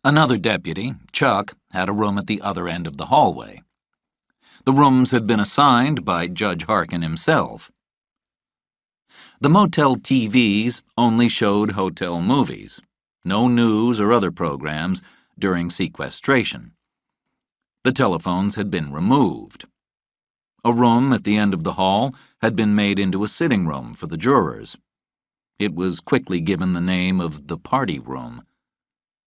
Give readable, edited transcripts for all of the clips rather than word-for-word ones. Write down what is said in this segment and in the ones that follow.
Another deputy, Chuck, had a room at the other end of the hallway. The rooms had been assigned by Judge Harkin himself. The motel TVs only showed hotel movies, no news or other programs during sequestration. The telephones had been removed. A room at the end of the hall had been made into a sitting room for the jurors. It was quickly given the name of the party room.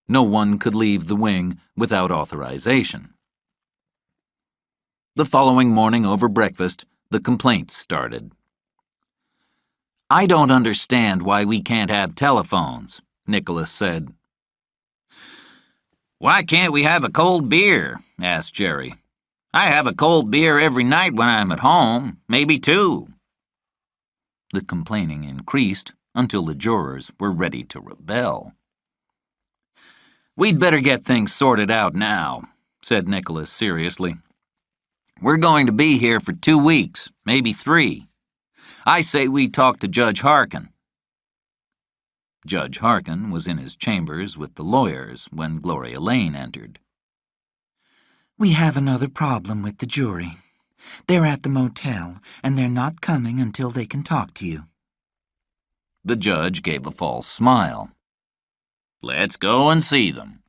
No one could leave the wing without authorization. The following morning over breakfast, the complaints started. "I don't understand why we can't have telephones," Nicholas said. "Why can't we have a cold beer?" asked Jerry. "I have a cold beer every night when I'm at home, maybe two." The complaining increased until the jurors were ready to rebel. "We'd better get things sorted out now," said Nicholas seriously. "We're going to be here for 2 weeks, maybe 3. I say we talk to Judge Harkin." Judge Harkin was in his chambers with the lawyers when Gloria Lane entered. "We have another problem with the jury. They're at the motel, and they're not coming until they can talk to you." The judge gave a false smile. "Let's go and see them."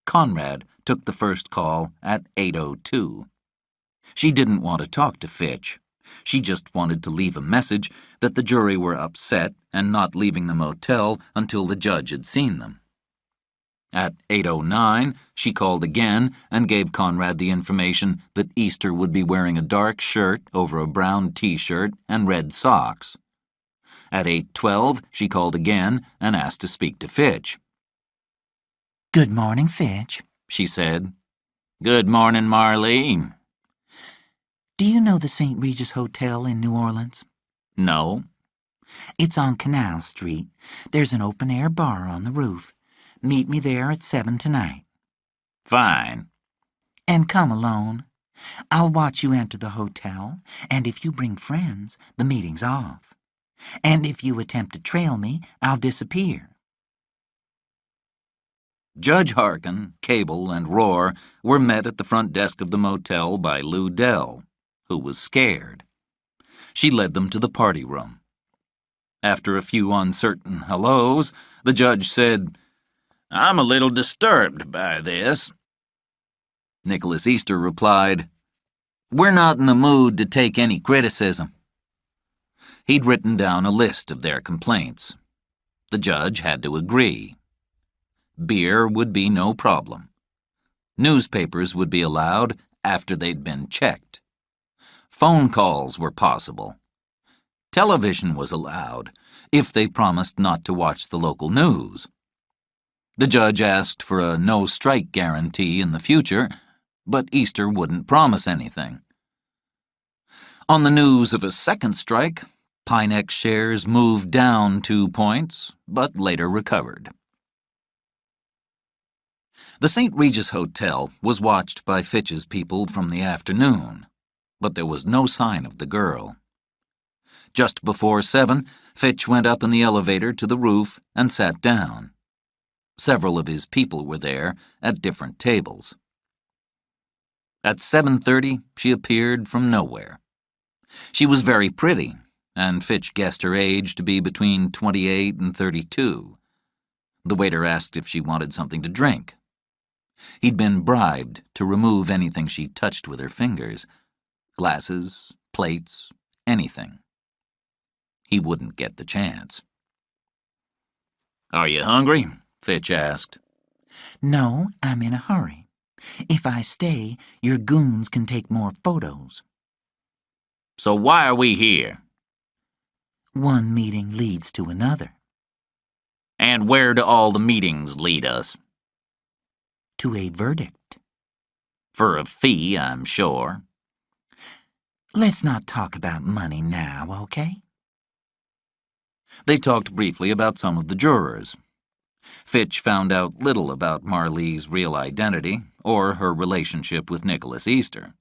Conrad took the first call at 8:02. She didn't want to talk to Fitch. She just wanted to leave a message that the jury were upset and not leaving the motel until the judge had seen them. At 8:09, she called again and gave Conrad the information that Easter would be wearing a dark shirt over a brown T-shirt and red socks. At 8:12, she called again and asked to speak to Fitch. "Good morning, Fitch," she said. "Good morning, Marley." "Do you know the St. Regis Hotel in New Orleans?" "No." "It's on Canal Street. There's an open-air bar on the roof. Meet me there at 7 tonight." "Fine." "And come alone. I'll watch you enter the hotel, and if you bring friends, the meeting's off. And if you attempt to trail me, I'll disappear." Judge Harkin, Cable, and Rohr were met at the front desk of the motel by Lou Dell, who was scared. She led them to the party room. After a few uncertain hellos, the judge said, "I'm a little disturbed by this." Nicholas Easter replied, "We're not in the mood to take any criticism." He'd written down a list of their complaints. The judge had to agree. Beer would be no problem. Newspapers would be allowed after they'd been checked. Phone calls were possible. Television was allowed, if they promised not to watch the local news. The judge asked for a no-strike guarantee in the future, but Easter wouldn't promise anything. On the news of a second strike, Pinex shares moved down 2 points, but later recovered. The St. Regis Hotel was watched by Fitch's people from the afternoon, but there was no sign of the girl. Just before 7, Fitch went up in the elevator to the roof and sat down. Several of his people were there at different tables. At 7:30, she appeared from nowhere. She was very pretty, and Fitch guessed her age to be between 28 and 32. The waiter asked if she wanted something to drink. He'd been bribed to remove anything she touched with her fingers. Glasses, plates, anything. He wouldn't get the chance. "Are you hungry?" Fitch asked. "No, I'm in a hurry. If I stay, your goons can take more photos." "So why are we here?" "One meeting leads to another." "And where do all the meetings lead us?" "To a verdict." "For a fee, I'm sure." "Let's not talk about money now, okay?" They talked briefly about some of the jurors. Fitch found out little about Marlee's real identity or her relationship with Nicholas Easter.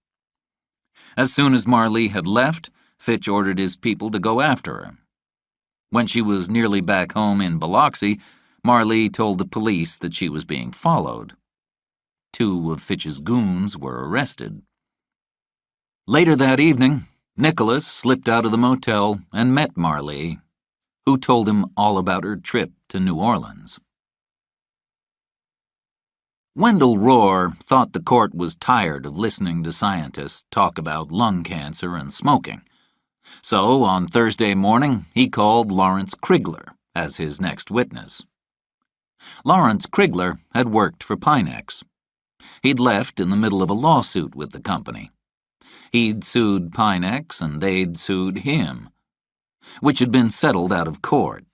As soon as Marlee had left, Fitch ordered his people to go after her. When she was nearly back home in Biloxi, Marley told the police that she was being followed. 2 of Fitch's goons were arrested. Later that evening, Nicholas slipped out of the motel and met Marley, who told him all about her trip to New Orleans. Wendell Rohr thought the court was tired of listening to scientists talk about lung cancer and smoking. So, on Thursday morning, he called Lawrence Krigler as his next witness. Lawrence Krigler had worked for Pinex. He'd left in the middle of a lawsuit with the company. He'd sued Pinex and they'd sued him, which had been settled out of court.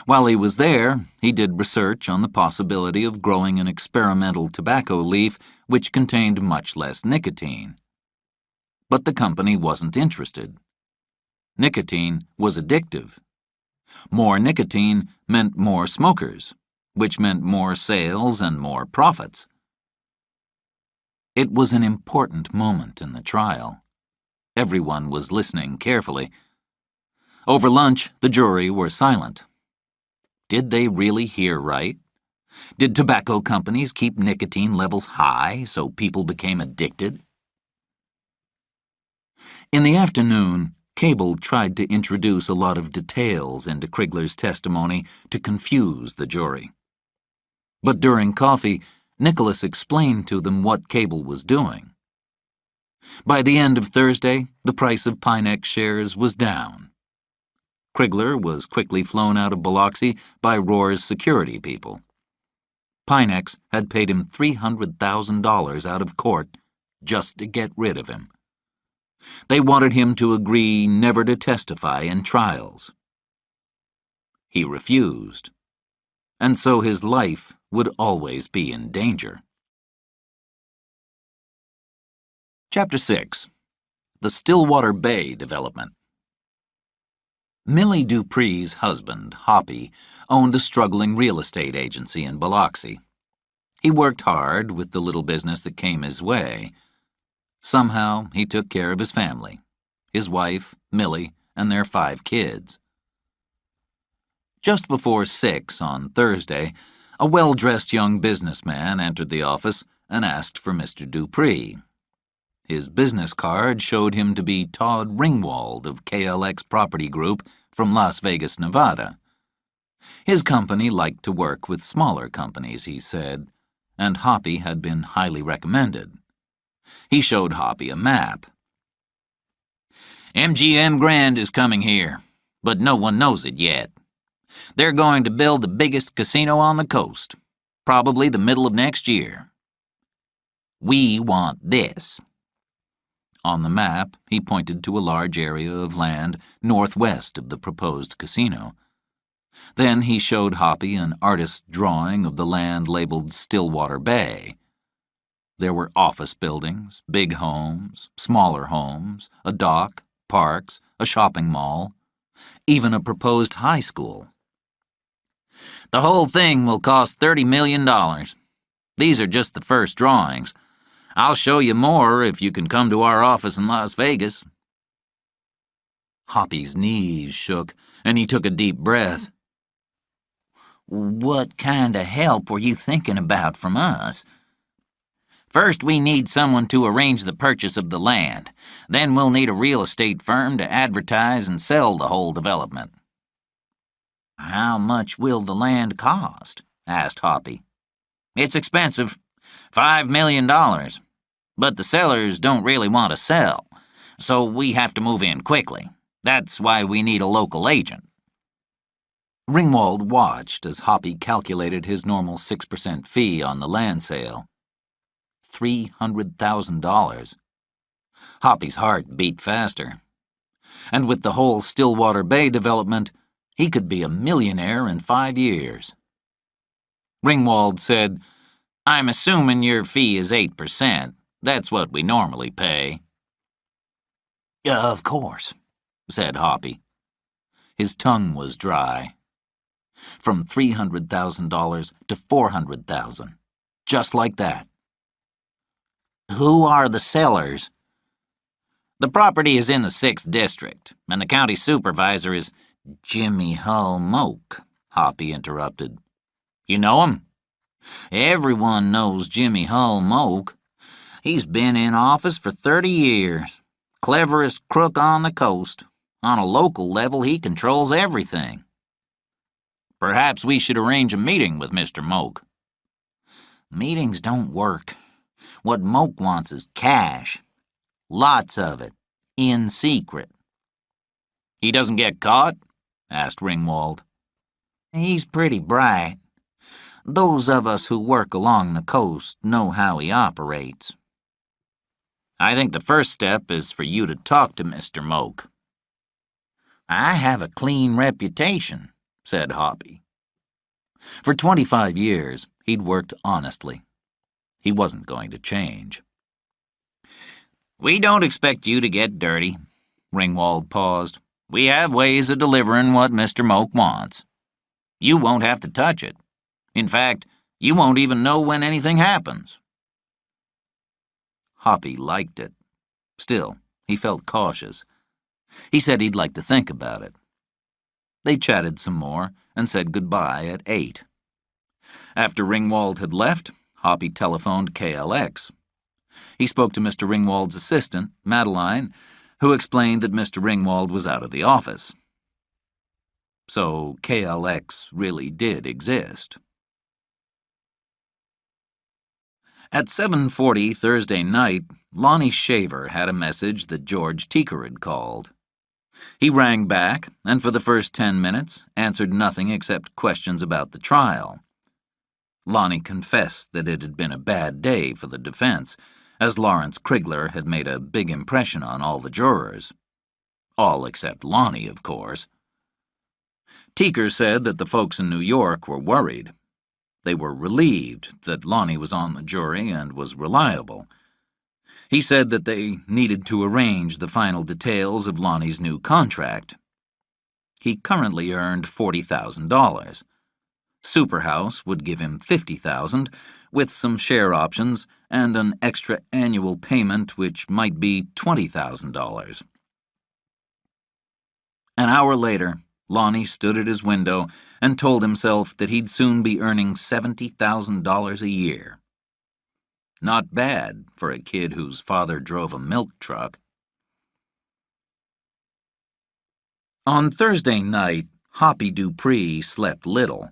While he was there, he did research on the possibility of growing an experimental tobacco leaf which contained much less nicotine. But the company wasn't interested. Nicotine was addictive. More nicotine meant more smokers, which meant more sales and more profits. It was an important moment in the trial. Everyone was listening carefully. Over lunch, the jury were silent. Did they really hear right? Did tobacco companies keep nicotine levels high so people became addicted? In the afternoon, Cable tried to introduce a lot of details into Krigler's testimony to confuse the jury. But during coffee, Nicholas explained to them what Cable was doing. By the end of Thursday, the price of Pinex shares was down. Krigler was quickly flown out of Biloxi by Rohr's security people. Pinex had paid him $300,000 out of court just to get rid of him. They wanted him to agree never to testify in trials. He refused, and so his life would always be in danger. Chapter 6. The Stillwater Bay Development. Millie Dupree's husband, Hoppy, owned a struggling real estate agency in Biloxi. He worked hard with the little business that came his way. Somehow, he took care of his family, his wife, Millie, and their 5 kids. Just before 6 on Thursday, a well-dressed young businessman entered the office and asked for Mr. Dupree. His business card showed him to be Todd Ringwald of KLX Property Group from Las Vegas, Nevada. His company liked to work with smaller companies, he said, and Hoppy had been highly recommended. He showed Hoppy a map. MGM Grand is coming here, but no one knows it yet. They're going to build the biggest casino on the coast, probably the middle of next year. We want this. On the map, he pointed to a large area of land northwest of the proposed casino. Then he showed Hoppy an artist's drawing of the land labeled Stillwater Bay. There were office buildings, big homes, smaller homes, a dock, parks, a shopping mall, even a proposed high school. The whole thing will cost $30 million. These are just the first drawings. I'll show you more if you can come to our office in Las Vegas. Hoppy's knees shook, and he took a deep breath. What kind of help were you thinking about from us? First, we need someone to arrange the purchase of the land. Then we'll need a real estate firm to advertise and sell the whole development. How much will the land cost? Asked Hoppy. It's expensive, $5 million. But the sellers don't really want to sell, so we have to move in quickly. That's why we need a local agent. Ringwald watched as Hoppy calculated his normal 6% fee on the land sale. $300,000. Hoppy's heart beat faster. And with the whole Stillwater Bay development, he could be a millionaire in 5 years. Ringwald said, I'm assuming your fee is 8%. That's what we normally pay. Of course, said Hoppy. His tongue was dry. From $300,000 to $400,000. Just like that. Who are the sellers? The property is in the 6th district, and the county supervisor is Jimmy Hull Moak. Hoppy interrupted. You know him? Everyone knows Jimmy Hull Moke. He's been in office for 30 years. Cleverest crook on the coast. On a local level, he controls everything. Perhaps we should arrange a meeting with Mr. Moke. Meetings don't work. What Moke wants is cash. Lots of it. In secret. He doesn't get caught? Asked Ringwald. He's pretty bright. Those of us who work along the coast know how he operates. I think the first step is for you to talk to Mr. Moke. I have a clean reputation, said Hoppy. For 25 years, he'd worked honestly. He wasn't going to change. We don't expect you to get dirty. Ringwald paused. We have ways of delivering what Mr. Moke wants. You won't have to touch it. In fact, you won't even know when anything happens. Hoppy liked it. Still, he felt cautious. He said he'd like to think about it. They chatted some more and said goodbye at 8. After Ringwald had left, Hoppy telephoned KLX. He spoke to Mr. Ringwald's assistant, Madeline, who explained that Mr. Ringwald was out of the office. So KLX really did exist. At 7:40 Thursday night, Lonnie Shaver had a message that George Teaker had called. He rang back, and for the first 10 minutes answered nothing except questions about the trial. Lonnie confessed that it had been a bad day for the defense, as Lawrence Krigler had made a big impression on all the jurors. All except Lonnie, of course. Teaker said that the folks in New York were worried. They were relieved that Lonnie was on the jury and was reliable. He said that they needed to arrange the final details of Lonnie's new contract. He currently earned $40,000. Superhouse would give him $50,000, with some share options and an extra annual payment which might be $20,000. An hour later, Lonnie stood at his window and told himself that he'd soon be earning $70,000 a year. Not bad for a kid whose father drove a milk truck. On Thursday night, Hoppy Dupree slept little.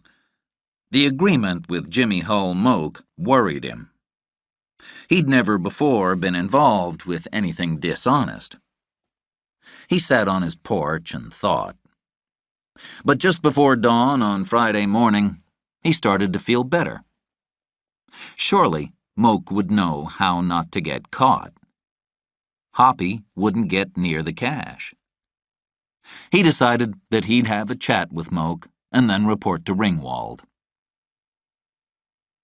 The agreement with Jimmy Hull Moke worried him. He'd never before been involved with anything dishonest. He sat on his porch and thought. But just before dawn on Friday morning, he started to feel better. Surely, Moke would know how not to get caught. Hoppy wouldn't get near the cash. He decided that he'd have a chat with Moke and then report to Ringwald.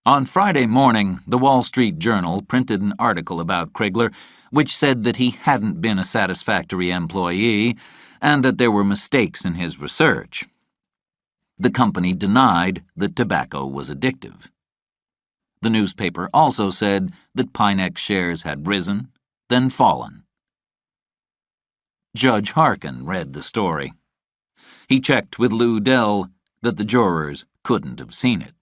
On Friday morning, the Wall Street Journal printed an article about Krigler which said that he hadn't been a satisfactory employee and that there were mistakes in his research. The company denied that tobacco was addictive. The newspaper also said that Pinex shares had risen, then fallen. Judge Harkin read the story. He checked with Lou Dell that the jurors couldn't have seen it.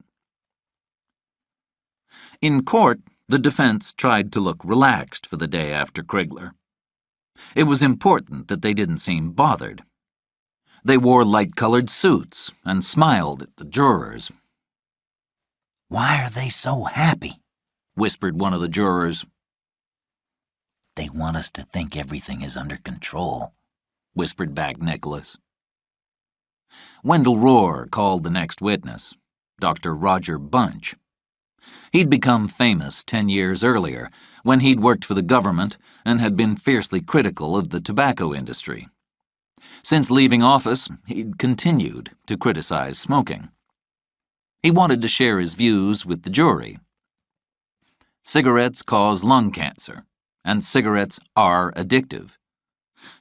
In court, the defense tried to look relaxed for the day after Krigler. It was important that they didn't seem bothered. They wore light-colored suits and smiled at the jurors. "Why are they so happy?" whispered one of the jurors. "They want us to think everything is under control," whispered back Nicholas. Wendell Rohr called the next witness, Dr. Roger Bunch. He'd become famous 10 years earlier, when he'd worked for the government and had been fiercely critical of the tobacco industry. Since leaving office, he'd continued to criticize smoking. He wanted to share his views with the jury. Cigarettes cause lung cancer, and cigarettes are addictive.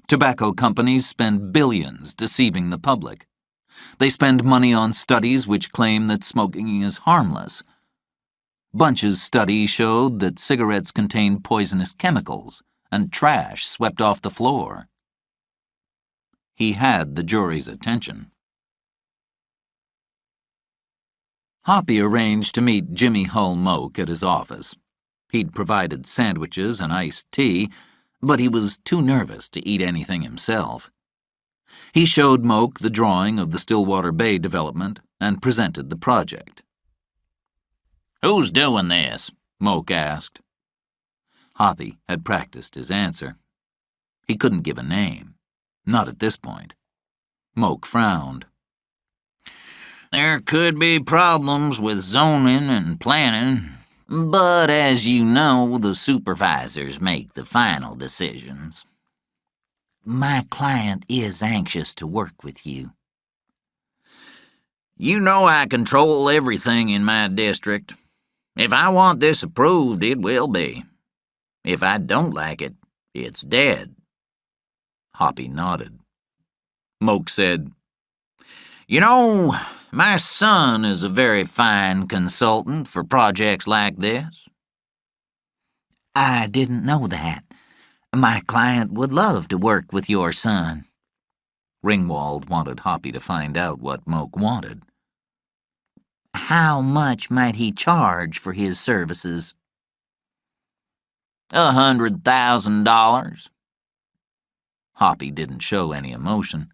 Tobacco companies spend billions deceiving the public. They spend money on studies which claim that smoking is harmless. Bunch's study showed that cigarettes contain poisonous chemicals and trash swept off the floor. He had the jury's attention. Hoppy arranged to meet Jimmy Hull Moak at his office. He'd provided sandwiches and iced tea, but he was too nervous to eat anything himself. He showed Moak the drawing of the Stillwater Bay development and presented the project. "Who's doing this?" Moak asked. Hoppy had practiced his answer. He couldn't give a name, not at this point. Moak frowned. "There could be problems with zoning and planning, but as you know, the supervisors make the final decisions." My client is anxious to work with you. "You know I control everything in my district. If I want this approved, it will be. If I don't like it, it's dead." Hoppy nodded. Moak said, "You know, my son is a very fine consultant for projects like this." I didn't know that. My client would love to work with your son. Ringwald wanted Hoppy to find out what Moak wanted. How much might he charge for his services? $100,000. Hoppy didn't show any emotion.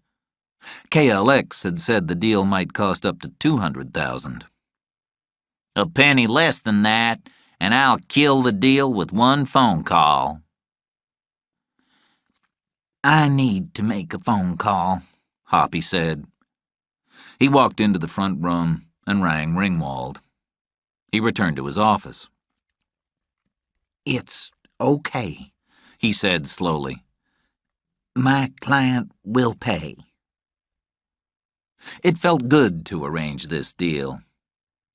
KLX had said the deal might cost up to $200,000. "A penny less than that, and I'll kill the deal with one phone call." I need to make a phone call, Hoppy said. He walked into the front room and rang Ringwald. He returned to his office. It's okay, he said slowly. My client will pay. It felt good to arrange this deal.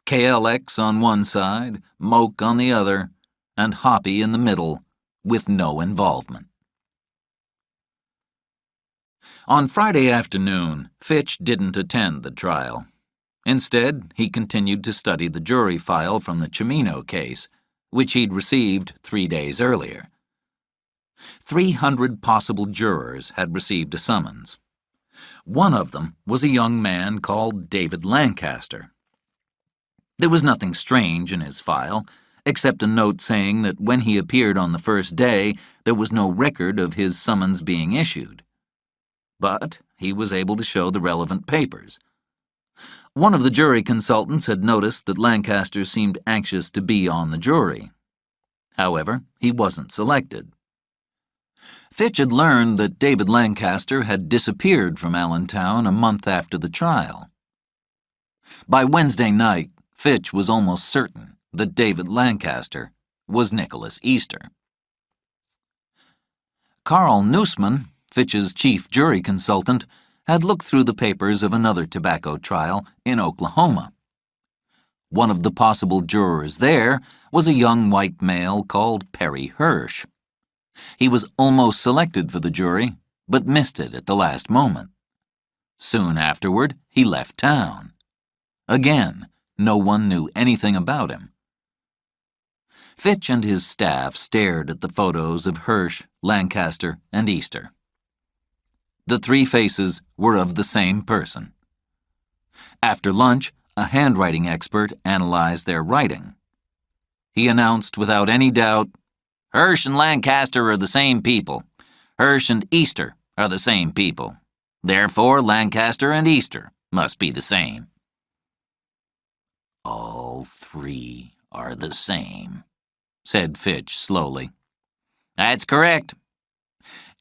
KLX on one side, Moak on the other, and Hoppy in the middle, with no involvement. On Friday afternoon, Fitch didn't attend the trial. Instead, he continued to study the jury file from the Cimino case, which he'd received 3 days earlier. 300 possible jurors had received a summons. One of them was a young man called David Lancaster. There was nothing strange in his file, except a note saying that when he appeared on the first day, there was no record of his summons being issued. But he was able to show the relevant papers. One of the jury consultants had noticed that Lancaster seemed anxious to be on the jury. However, he wasn't selected. Fitch had learned that David Lancaster had disappeared from Allentown a month after the trial. By Wednesday night, Fitch was almost certain that David Lancaster was Nicholas Easter. Carl Nussman, Fitch's chief jury consultant, had looked through the papers of another tobacco trial in Oklahoma. One of the possible jurors there was a young white male called Perry Hirsch. He was almost selected for the jury, but missed it at the last moment. Soon afterward, he left town. Again, no one knew anything about him. Fitch and his staff stared at the photos of Hirsch, Lancaster, and Easter. The three faces were of the same person. After lunch, a handwriting expert analyzed their writing. He announced without any doubt, "Hirsch and Lancaster are the same people. Hirsch and Easter are the same people. Therefore, Lancaster and Easter must be the same." "All three are the same," said Fitch slowly. "That's correct.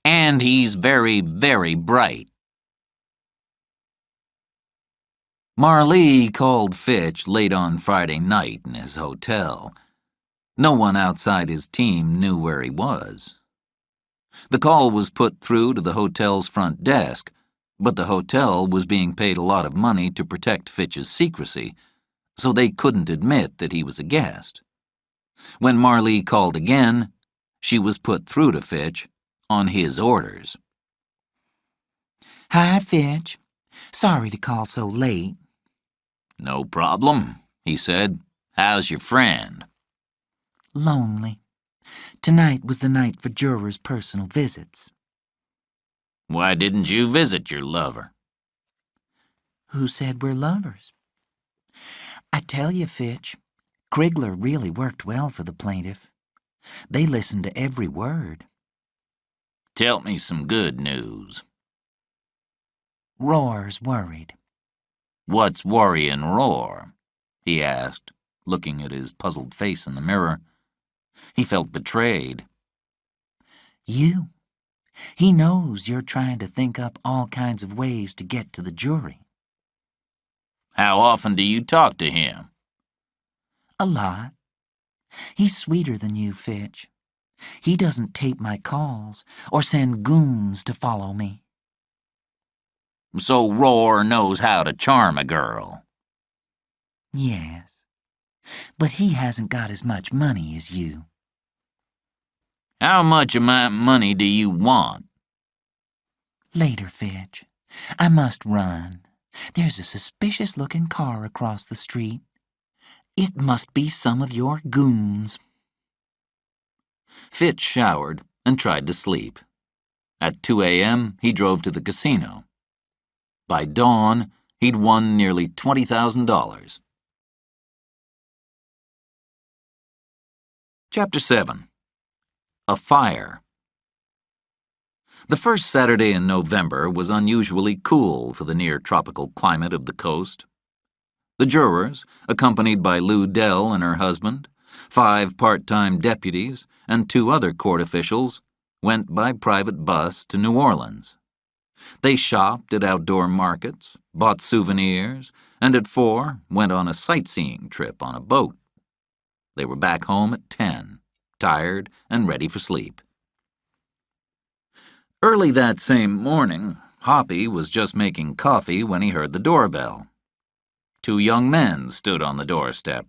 And he's very, very bright." Marlee called Fitch late on Friday night in his hotel. No one outside his team knew where he was. The call was put through to the hotel's front desk, but the hotel was being paid a lot of money to protect Fitch's secrecy, so they couldn't admit that he was a guest. When Marlee called again, she was put through to Fitch on his orders. Hi, Fitch. Sorry to call so late. "No problem," he said. "How's your friend?" Lonely. Tonight was the night for jurors' personal visits. "Why didn't you visit your lover?" Who said we're lovers? I tell you, Fitch, Krigler really worked well for the plaintiff. They listened to every word. Tell me some good news. Roar's worried. What's worrying Roar? He asked, looking at his puzzled face in the mirror. He felt betrayed. You. He knows you're trying to think up all kinds of ways to get to the jury. How often do you talk to him? A lot. He's sweeter than you, Fitch. He doesn't tape my calls or send goons to follow me. So Roar knows how to charm a girl. Yes, but he hasn't got as much money as you. How much of my money do you want? Later, Fitch. I must run. There's a suspicious-looking car across the street. It must be some of your goons. Fitch showered and tried to sleep. At 2 a.m., he drove to the casino. By dawn, he'd won nearly $20,000. Chapter 7. A Fire. The first Saturday in November was unusually cool for the near-tropical climate of the coast. The jurors, accompanied by Lou Dell and her husband, 5 part-time deputies, and 2 other court officials, went by private bus to New Orleans. They shopped at outdoor markets, bought souvenirs, and at 4 went on a sightseeing trip on a boat. They were back home at 10, tired and ready for sleep. Early that same morning, Hoppy was just making coffee when he heard the doorbell. 2 young men stood on the doorstep.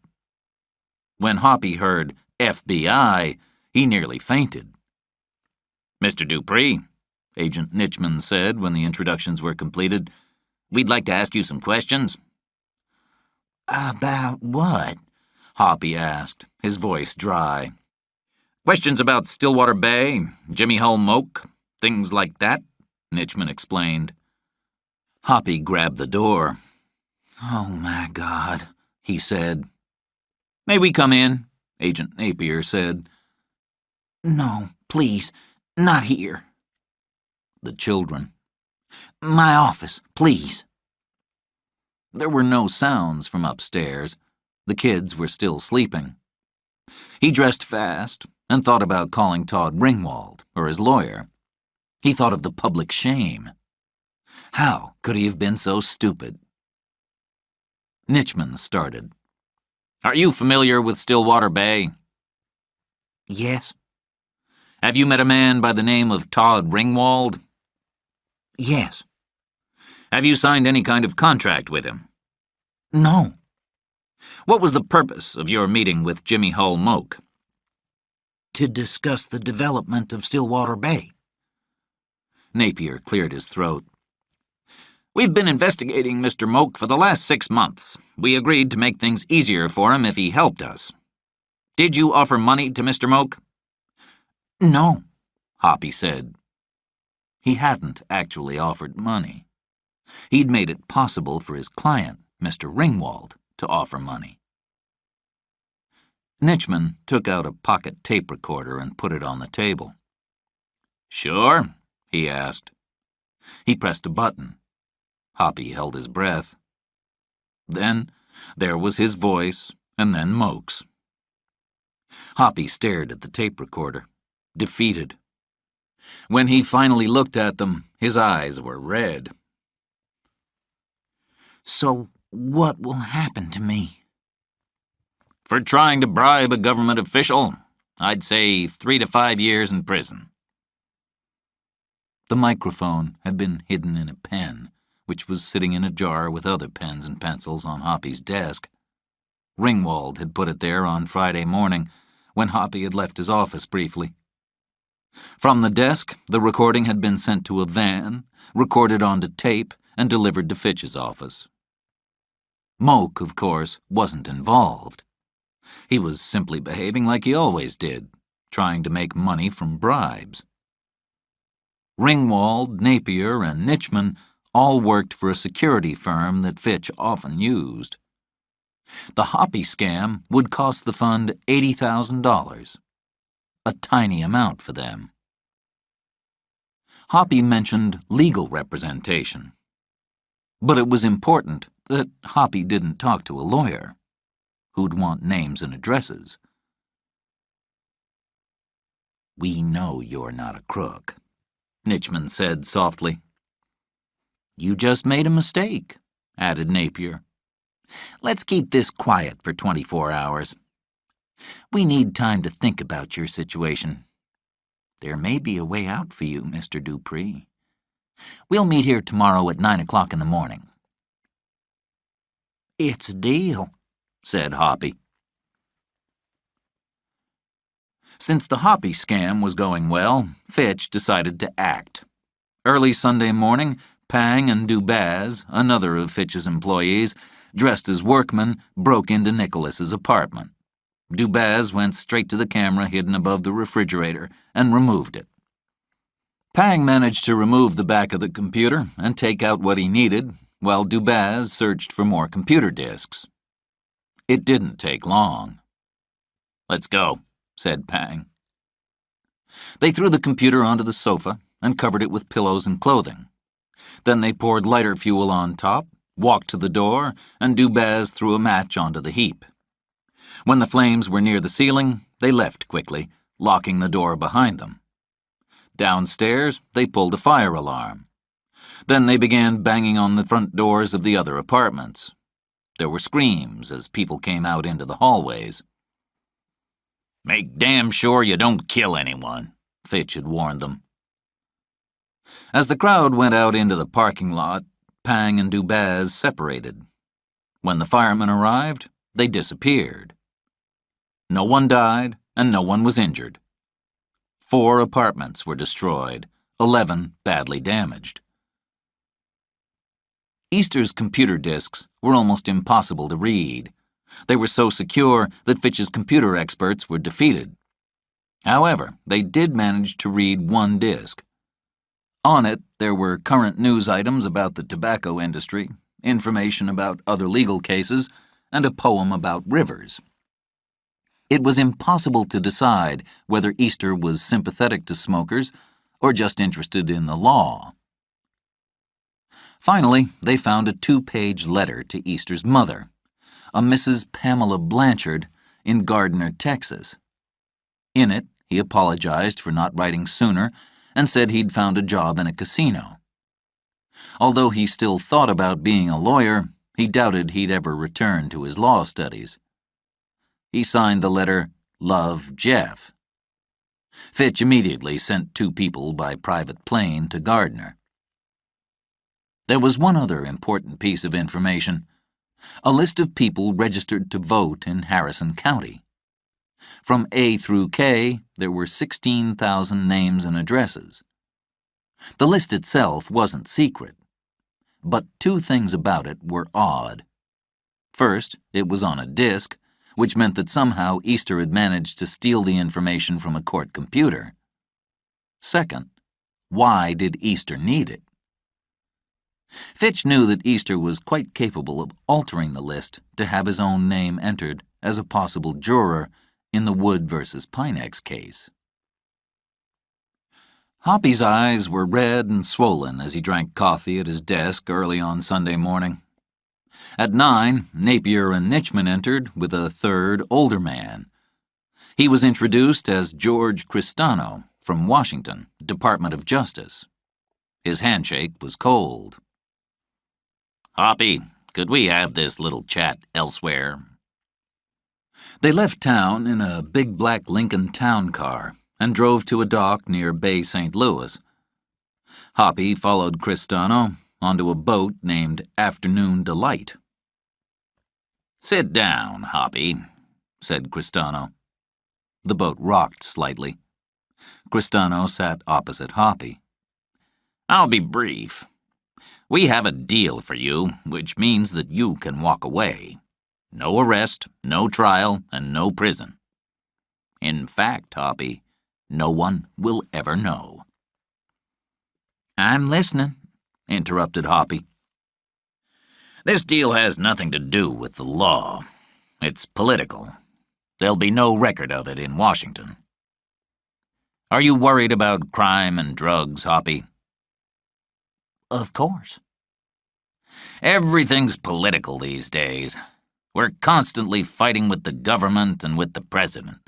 When Hoppy heard FBI, he nearly fainted. "Mr. Dupree," Agent Nitchman said when the introductions were completed, "we'd like to ask you some questions." About what? Hoppy asked, his voice dry. "Questions about Stillwater Bay, Jimmy Hull Moke, things like that," Nitchman explained. Hoppy grabbed the door. "Oh, my God," he said. "May we come in?" Agent Napier said. No, please, not here. The children. My office, please. There were no sounds from upstairs. The kids were still sleeping. He dressed fast and thought about calling Todd Ringwald or his lawyer. He thought of the public shame. How could he have been so stupid? Nitchman started. "Are you familiar with Stillwater Bay?" Yes. "Have you met a man by the name of Todd Ringwald?" Yes. "Have you signed any kind of contract with him?" No. "What was the purpose of your meeting with Jimmy Hull Moke?" To discuss the development of Stillwater Bay. Napier cleared his throat. "We've been investigating Mr. Moke for the last 6 months. We agreed to make things easier for him if he helped us. Did you offer money to Mr. Moke?" No. Hoppy said. He hadn't actually offered money. He'd made it possible for his client, Mr. Ringwald, to offer money. Nitchman took out a pocket tape recorder and put it on the table. "Sure?" he asked. He pressed a button. Hoppy held his breath. Then there was his voice, and then Moke's. Hoppy stared at the tape recorder, defeated. When he finally looked at them, his eyes were red. So what will happen to me? "For trying to bribe a government official, I'd say 3 to 5 years in prison." The microphone had been hidden in a pen, which was sitting in a jar with other pens and pencils on Hoppy's desk. Ringwald had put it there on Friday morning, when Hoppy had left his office briefly. From the desk, the recording had been sent to a van, recorded onto tape, and delivered to Fitch's office. Moke, of course, wasn't involved. He was simply behaving like he always did, trying to make money from bribes. Ringwald, Napier, and Nitchman all worked for a security firm that Fitch often used. The Hoppy scam would cost the fund $80,000, a tiny amount for them. Hoppy mentioned legal representation, but it was important that Hoppy didn't talk to a lawyer who'd want names and addresses. "We know you're not a crook," Nitchman said softly. "You just made a mistake," added Napier. "Let's keep this quiet for 24 hours. We need time to think about your situation. There may be a way out for you, Mr. Dupree. We'll meet here tomorrow at 9 o'clock in the morning." "It's a deal," said Hoppy. Since the Hoppy scam was going well, Fitch decided to act. Early Sunday morning, Pang and Dubaz, another of Fitch's employees, dressed as workmen, broke into Nicholas's apartment. Dubaz went straight to the camera hidden above the refrigerator and removed it. Pang managed to remove the back of the computer and take out what he needed, while Dubaz searched for more computer disks. It didn't take long. "Let's go," said Pang. They threw the computer onto the sofa and covered it with pillows and clothing. Then they poured lighter fuel on top, walked to the door, and Dubaz threw a match onto the heap. When the flames were near the ceiling, they left quickly, locking the door behind them. Downstairs, they pulled a fire alarm. Then they began banging on the front doors of the other apartments. There were screams as people came out into the hallways. "Make damn sure you don't kill anyone," Fitch had warned them. As the crowd went out into the parking lot, Pang and Dubaz separated. When the firemen arrived, they disappeared. No one died, and no one was injured. 4 apartments were destroyed, 11 badly damaged. Easter's computer disks were almost impossible to read. They were so secure that Fitch's computer experts were defeated. However, they did manage to read one disk. On it, there were current news items about the tobacco industry, information about other legal cases, and a poem about rivers. It was impossible to decide whether Easter was sympathetic to smokers or just interested in the law. Finally, they found a 2-page letter to Easter's mother, a Mrs. Pamela Blanchard in Gardner, Texas. In it, he apologized for not writing sooner and said he'd found a job in a casino. Although he still thought about being a lawyer, he doubted he'd ever return to his law studies. He signed the letter, "Love, Jeff." Fitch immediately sent 2 people by private plane to Gardner. There was one other important piece of information: a list of people registered to vote in Harrison County. From A through K, there were 16,000 names and addresses. The list itself wasn't secret, but 2 things about it were odd. First, it was on a disk, which meant that somehow Easter had managed to steal the information from a court computer. Second, why did Easter need it? Fitch knew that Easter was quite capable of altering the list to have his own name entered as a possible juror in the Wood versus Pinex case. Hoppy's eyes were red and swollen as he drank coffee at his desk early on Sunday morning. At 9, Napier and Nitchman entered with a third, older man. He was introduced as George Cristano from Washington, Department of Justice. His handshake was cold. "Hoppy, could we have this little chat elsewhere?" They left town in a big black Lincoln town car and drove to a dock near Bay St. Louis. Hoppy followed Cristano onto a boat named Afternoon Delight. "Sit down, Hoppy," said Cristano. The boat rocked slightly. Cristano sat opposite Hoppy. "I'll be brief. We have a deal for you, which means that you can walk away. No arrest, no trial, and no prison. In fact, Hoppy, no one will ever know." "I'm listening," interrupted Hoppy. This deal has nothing to do with the law. It's political. There'll be no record of it in Washington. Are you worried about crime and drugs, Hoppy? Of course. Everything's political these days. We're constantly fighting with the government and with the president.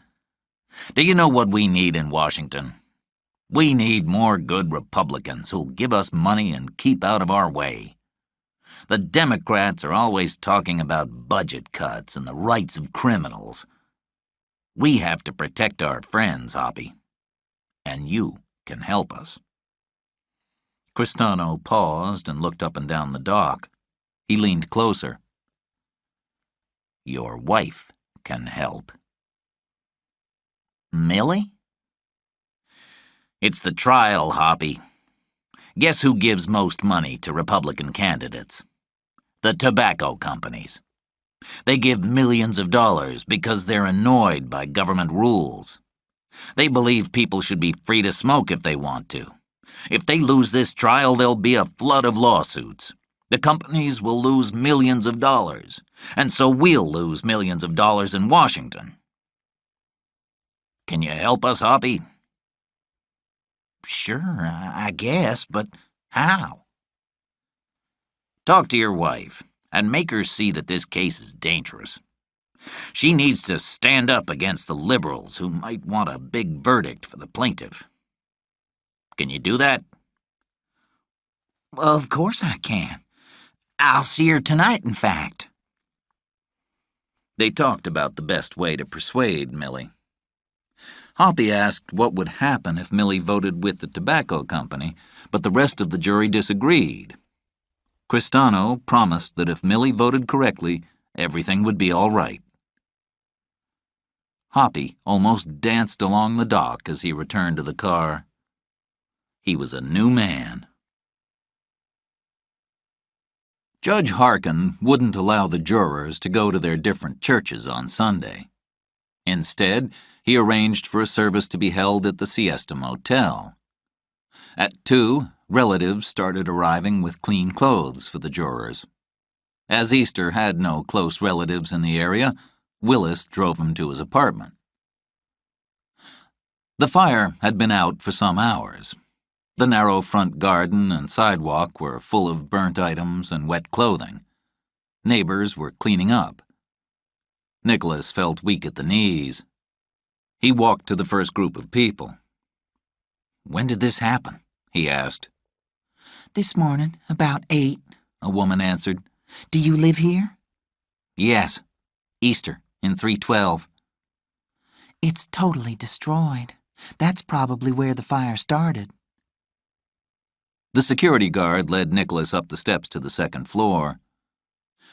Do you know what we need in Washington? We need more good Republicans who'll give us money and keep out of our way. The Democrats are always talking about budget cuts and the rights of criminals. We have to protect our friends, Hoppy. And you can help us. Cristano paused and looked up and down the dock. He leaned closer. Your wife can help. Millie? It's the trial, Hoppy. Guess who gives most money to Republican candidates? The tobacco companies. They give millions of dollars because they're annoyed by government rules. They believe people should be free to smoke if they want to. If they lose this trial, there'll be a flood of lawsuits. The companies will lose millions of dollars, and so we'll lose millions of dollars in Washington. Can you help us, Hoppy? Sure, I guess, but how? Talk to your wife and make her see that this case is dangerous. She needs to stand up against the liberals who might want a big verdict for the plaintiff. Can you do that? Of course I can. I'll see her tonight, in fact. They talked about the best way to persuade Millie. Hoppy asked what would happen if Millie voted with the tobacco company, but the rest of the jury disagreed. Cristano promised that if Millie voted correctly, everything would be all right. Hoppy almost danced along the dock as he returned to the car. He was a new man. Judge Harkin wouldn't allow the jurors to go to their different churches on Sunday. Instead, he arranged for a service to be held at the Siesta Motel. At 2, relatives started arriving with clean clothes for the jurors. As Easter had no close relatives in the area, Willis drove him to his apartment. The fire had been out for some hours. The narrow front garden and sidewalk were full of burnt items and wet clothing. Neighbors were cleaning up. Nicholas felt weak at the knees. He walked to the first group of people. "When did this happen?" he asked. "This morning, about 8, a woman answered. "Do you live here?" "Yes. Easter, in 312. "It's totally destroyed. That's probably where the fire started." The security guard led Nicholas up the steps to the second floor.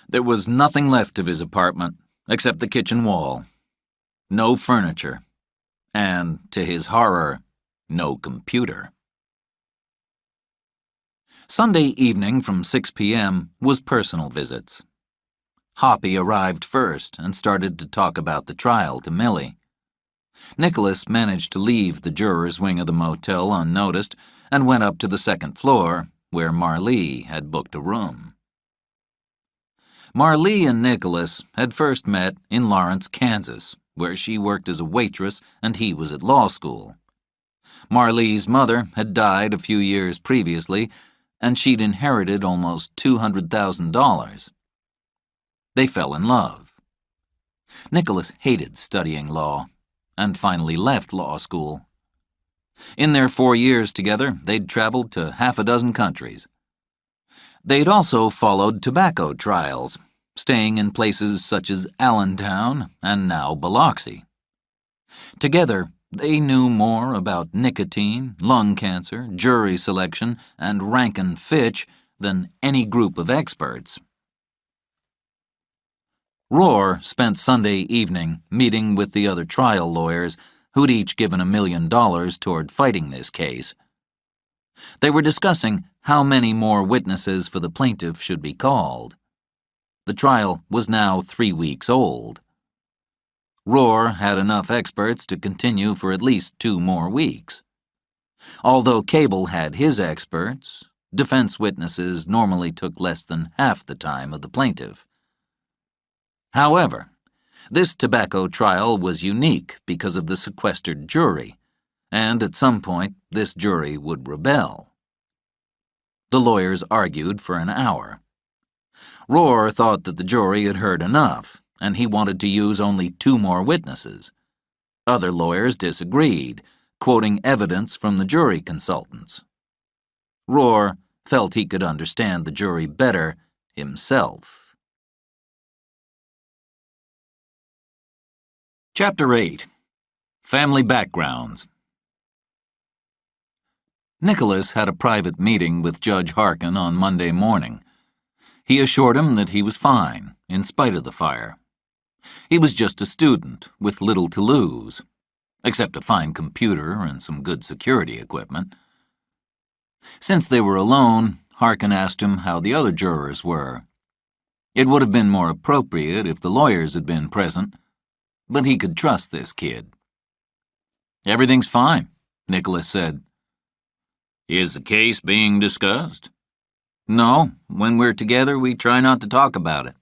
There was nothing left of his apartment except the kitchen wall. No furniture. And, to his horror, no computer. Sunday evening from 6 p.m. was personal visits. Hoppy arrived first and started to talk about the trial to Millie. Nicholas managed to leave the jurors' wing of the motel unnoticed and went up to the second floor, where Marlee had booked a room. Marlee and Nicholas had first met in Lawrence, Kansas, where she worked as a waitress and he was at law school. Marlee's mother had died a few years previously, and she'd inherited almost $200,000. They fell in love. Nicholas hated studying law, and finally left law school. In their 4 years together, they'd traveled to half a dozen countries. They'd also followed tobacco trials, staying in places such as Allentown and now Biloxi. Together, they knew more about nicotine, lung cancer, jury selection, and rank and Fitch than any group of experts. Rohr spent Sunday evening meeting with the other trial lawyers who'd each given $1 million toward fighting this case. They were discussing how many more witnesses for the plaintiff should be called. The trial was now 3 weeks old. Rohr had enough experts to continue for at least 2 more weeks. Although Cable had his experts, Defense witnesses normally took less than half the time of the plaintiff. However, this tobacco trial was unique because of the sequestered jury, and at some point this jury would rebel. The lawyers argued for an hour. Rohr thought that the jury had heard enough, and he wanted to use only 2 more witnesses. Other lawyers disagreed, quoting evidence from the jury consultants. Rohr felt he could understand the jury better himself. Chapter 8. Family Backgrounds. Nicholas had a private meeting with Judge Harkin on Monday morning. He assured him that he was fine, in spite of the fire. He was just a student, with little to lose, except a fine computer and some good security equipment. Since they were alone, Harkin asked him how the other jurors were. It would have been more appropriate if the lawyers had been present, but he could trust this kid. "Everything's fine," Nicholas said. "Is the case being discussed?" "No, when we're together we try not to talk about it."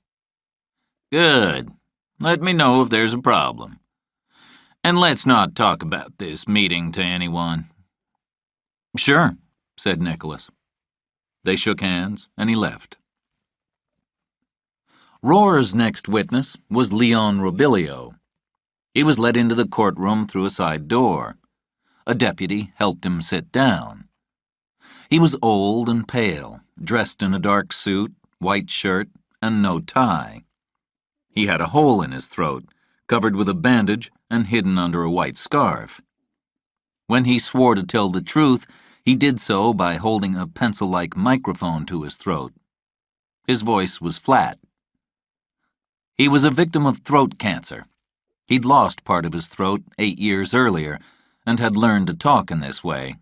"Good. Let me know if there's a problem. And let's not talk about this meeting to anyone." "Sure," said Nicholas. They shook hands, and he left. Rohr's next witness was Leon Robilio. He was led into the courtroom through a side door. A deputy helped him sit down. He was old and pale, dressed in a dark suit, white shirt, and no tie. He had a hole in his throat, covered with a bandage and hidden under a white scarf. When he swore to tell the truth, he did so by holding a pencil-like microphone to his throat. His voice was flat. He was a victim of throat cancer. He'd lost part of his throat 8 years earlier and had learned to talk in this way.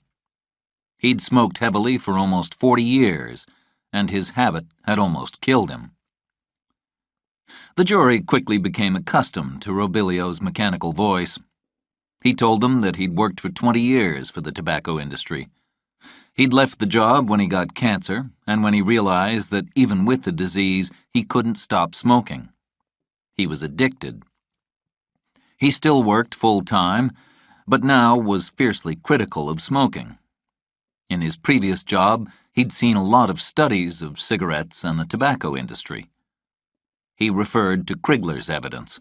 He'd smoked heavily for almost 40 years, and his habit had almost killed him. The jury quickly became accustomed to Robilio's mechanical voice. He told them that he'd worked for 20 years for the tobacco industry. He'd left the job when he got cancer, and when he realized that even with the disease, he couldn't stop smoking. He was addicted. He still worked full-time, but now was fiercely critical of smoking. In his previous job, he'd seen a lot of studies of cigarettes and the tobacco industry. He referred to Krigler's evidence.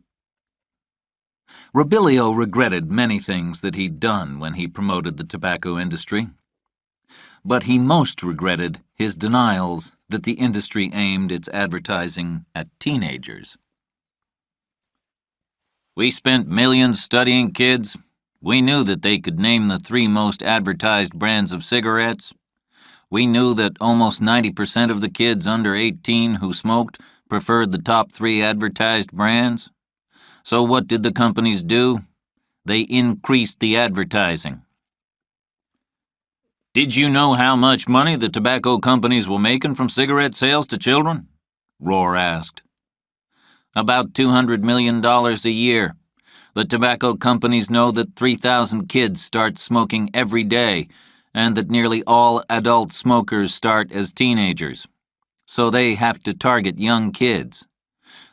Robilio regretted many things that he'd done when he promoted the tobacco industry, but he most regretted his denials that the industry aimed its advertising at teenagers. "We spent millions studying kids. We knew that they could name the 3 most advertised brands of cigarettes. We knew that almost 90% of the kids under 18 who smoked preferred the top 3 advertised brands. So what did the companies do? They increased the advertising." "Did you know how much money the tobacco companies were making from cigarette sales to children?" Rohr asked. "About $200 million a year. The tobacco companies know that 3,000 kids start smoking every day, and that nearly all adult smokers start as teenagers. So they have to target young kids.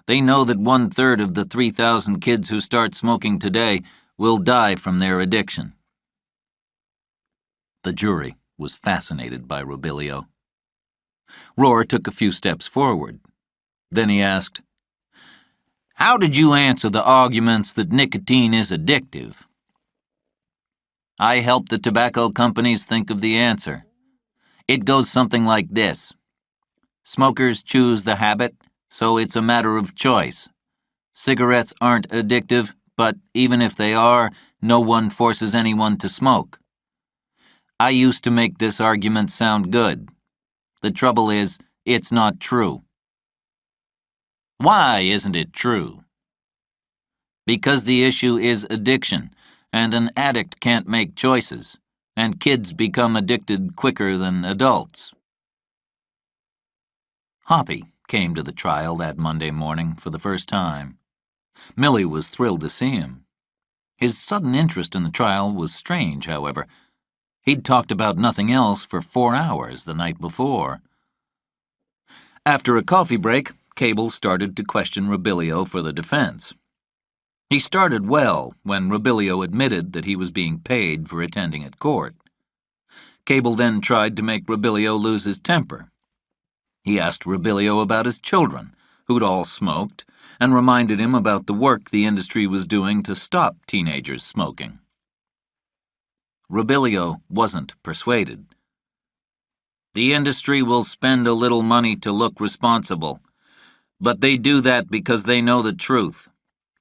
They know that 1/3 of the 3,000 kids who start smoking today will die from their addiction." The jury was fascinated by Robilio. Rohr took a few steps forward. Then he asked, "How did you answer the arguments that nicotine is addictive?" "I helped the tobacco companies think of the answer. It goes something like this. Smokers choose the habit, so it's a matter of choice. Cigarettes aren't addictive, but even if they are, no one forces anyone to smoke. I used to make this argument sound good. The trouble is, it's not true." "Why isn't it true?" "Because the issue is addiction, and an addict can't make choices, and kids become addicted quicker than adults." Hoppy came to the trial that Monday morning for the first time. Millie was thrilled to see him. His sudden interest in the trial was strange, however. He'd talked about nothing else for 4 hours the night before. After a coffee break, Cable started to question Robilio for the defense. He started well when Robilio admitted that he was being paid for attending at court. Cable then tried to make Robilio lose his temper. He asked Robilio about his children, who'd all smoked, and reminded him about the work the industry was doing to stop teenagers smoking. Robilio wasn't persuaded. The industry will spend a little money to look responsible, but they do that because they know the truth.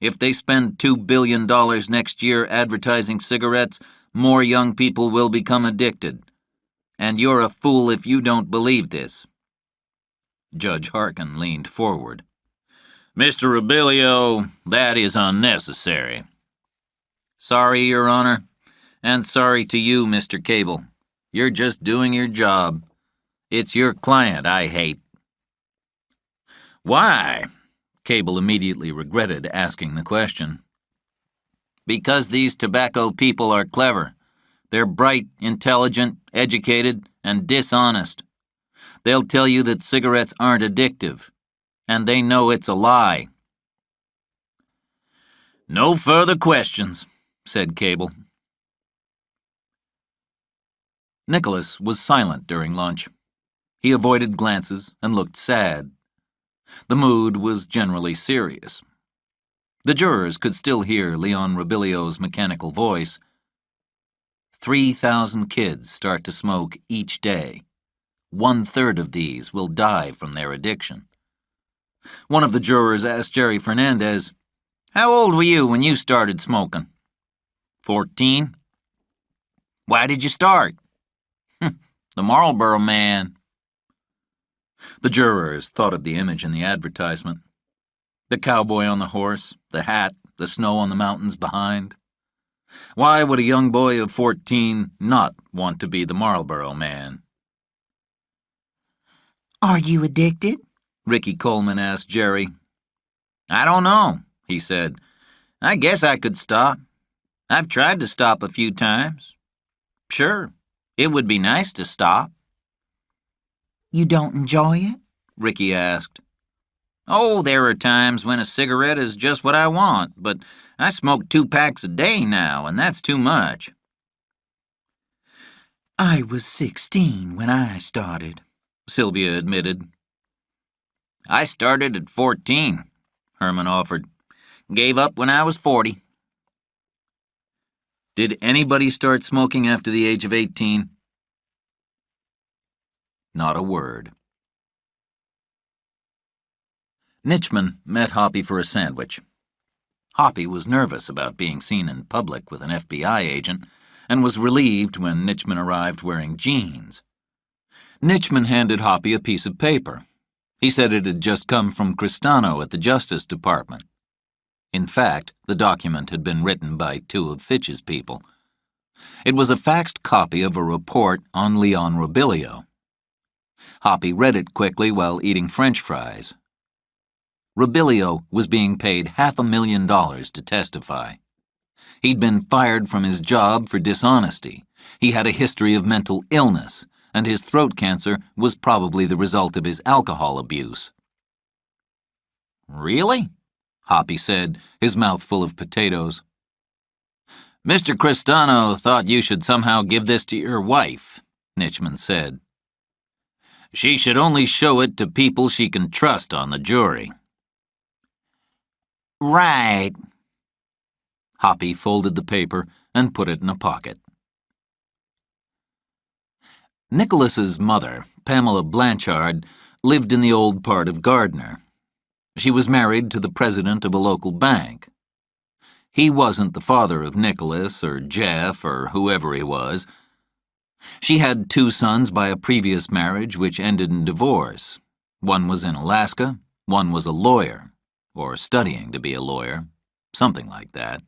If they spend $2 billion next year advertising cigarettes, more young people will become addicted. And you're a fool if you don't believe this. Judge Harkin leaned forward. Mr. Robilio, that is unnecessary. Sorry, Your Honor, and sorry to you, Mr. Cable. You're just doing your job. It's your client I hate. Why? Cable immediately regretted asking the question. Because these tobacco people are clever. They're bright, intelligent, educated, and dishonest. They'll tell you that cigarettes aren't addictive, and they know it's a lie. No further questions, said Cable. Nicholas was silent during lunch. He avoided glances and looked sad. The mood was generally serious. The jurors could still hear Leon Robilio's mechanical voice. 3,000 kids start to smoke each day. 1/3 of these will die from their addiction. One of the jurors asked Jerry Fernandez, How old were you when you started smoking? 14. Why did you start? The Marlboro Man. The jurors thought of the image in the advertisement. The cowboy on the horse, the hat, the snow on the mountains behind. Why would a young boy of 14 not want to be the Marlboro Man? Are you addicted? Ricky Coleman asked Jerry. I don't know, he said. I guess I could stop. I've tried to stop a few times. Sure, it would be nice to stop. You don't enjoy it? Ricky asked. Oh, there are times when a cigarette is just what I want, but I smoke 2 packs a day now, and that's too much. I was 16 when I started, Sylvia admitted. I started at 14, Herman offered. Gave up when I was 40. Did anybody start smoking after the age of 18? Not a word. Nitchman met Hoppy for a sandwich. Hoppy was nervous about being seen in public with an FBI agent and was relieved when Nitchman arrived wearing jeans. Nitchman handed Hoppy a piece of paper. He said it had just come from Cristano at the Justice Department. In fact, the document had been written by 2 of Fitch's people. It was a faxed copy of a report on Leon Robilio. Hoppy read it quickly while eating French fries. Robilio was being paid $500,000 to testify. He'd been fired from his job for dishonesty. He had a history of mental illness, and his throat cancer was probably the result of his alcohol abuse. Really? Hoppy said, his mouth full of potatoes. Mr. Cristano thought you should somehow give this to your wife, Nitchman said. She should only show it to people she can trust on the jury. Right. Hoppy folded the paper and put it in a pocket. Nicholas's mother, Pamela Blanchard, lived in the old part of Gardner. She was married to the president of a local bank. He wasn't the father of Nicholas or Jeff or whoever he was. She had 2 sons by a previous marriage which ended in divorce. One was in Alaska, one was a lawyer, or studying to be a lawyer, something like that.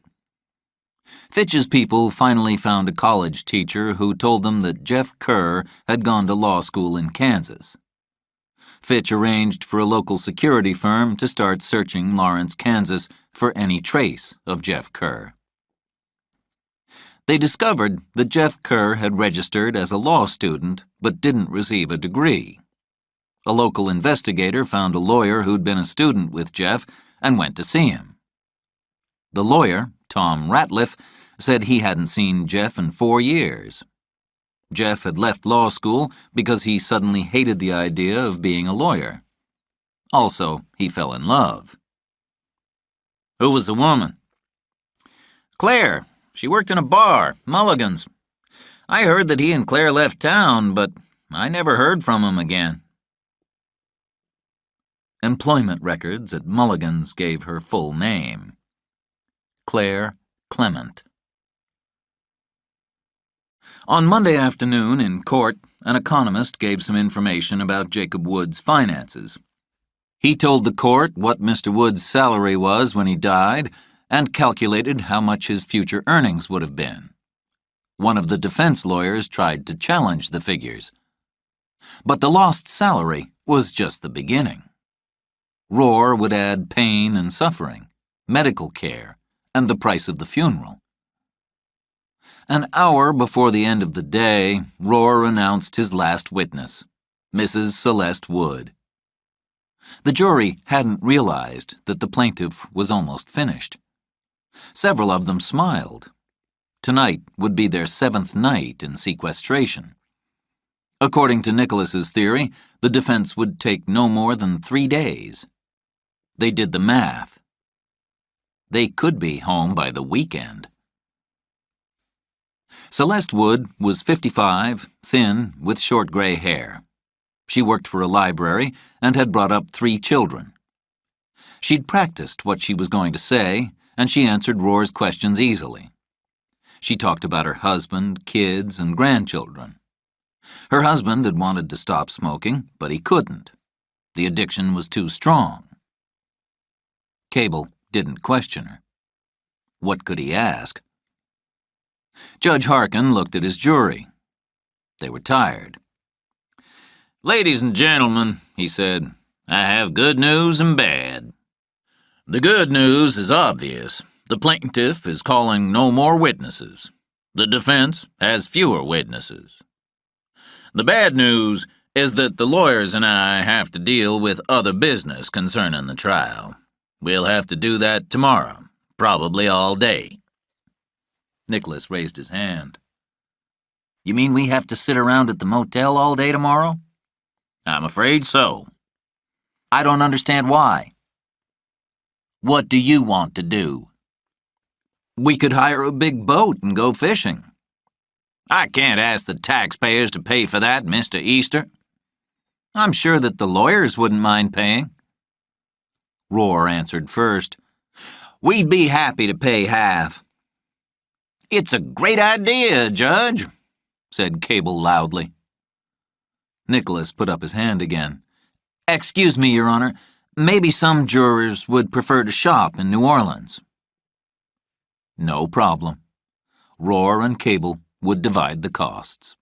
Fitch's people finally found a college teacher who told them that Jeff Kerr had gone to law school in Kansas. Fitch arranged for a local security firm to start searching Lawrence, Kansas, for any trace of Jeff Kerr. They discovered that Jeff Kerr had registered as a law student but didn't receive a degree. A local investigator found a lawyer who'd been a student with Jeff and went to see him. The lawyer, Tom Ratliff, said he hadn't seen Jeff in 4 years. Jeff had left law school because he suddenly hated the idea of being a lawyer. Also, he fell in love. "Who was the woman?" "Claire. She worked in a bar, Mulligan's. I heard that he and Claire left town, but I never heard from him again." Employment records at Mulligan's gave her full name: Claire Clement. On Monday afternoon in court, an economist gave some information about Jacob Wood's finances. He told the court what Mr. Wood's salary was when he died and calculated how much his future earnings would have been. One of the defense lawyers tried to challenge the figures. But the lost salary was just the beginning. Roar would add pain and suffering, medical care, and the price of the funeral. An hour before the end of the day, Roar announced his last witness, Mrs. Celeste Wood. The jury hadn't realized that the plaintiff was almost finished. Several of them smiled. Tonight would be their 7th night in sequestration. According to Nicholas's theory, the defense would take no more than 3 days. They did the math. They could be home by the weekend. Celeste Wood was 55, thin, with short gray hair. She worked for a library and had brought up 3 children. She'd practiced what she was going to say, and she answered Roar's questions easily. She talked about her husband, kids, and grandchildren. Her husband had wanted to stop smoking, but he couldn't. The addiction was too strong. Cable didn't question her. What could he ask? Judge Harkin looked at his jury. They were tired. "Ladies and gentlemen," he said, "I have good news and bad. The good news is obvious. The plaintiff is calling no more witnesses. The defense has fewer witnesses. The bad news is that the lawyers and I have to deal with other business concerning the trial. We'll have to do that tomorrow, probably all day." Nicholas raised his hand. "You mean we have to sit around at the motel all day tomorrow?" "I'm afraid so." "I don't understand why." "What do you want to do?" "We could hire a big boat and go fishing." "I can't ask the taxpayers to pay for that, Mr. Easter." "I'm sure that the lawyers wouldn't mind paying." Roar answered first. "We'd be happy to pay half." "It's a great idea, Judge," said Cable loudly. Nicholas put up his hand again. "Excuse me, Your Honor. Maybe some jurors would prefer to shop in New Orleans." No problem. Roar and Cable would divide the costs.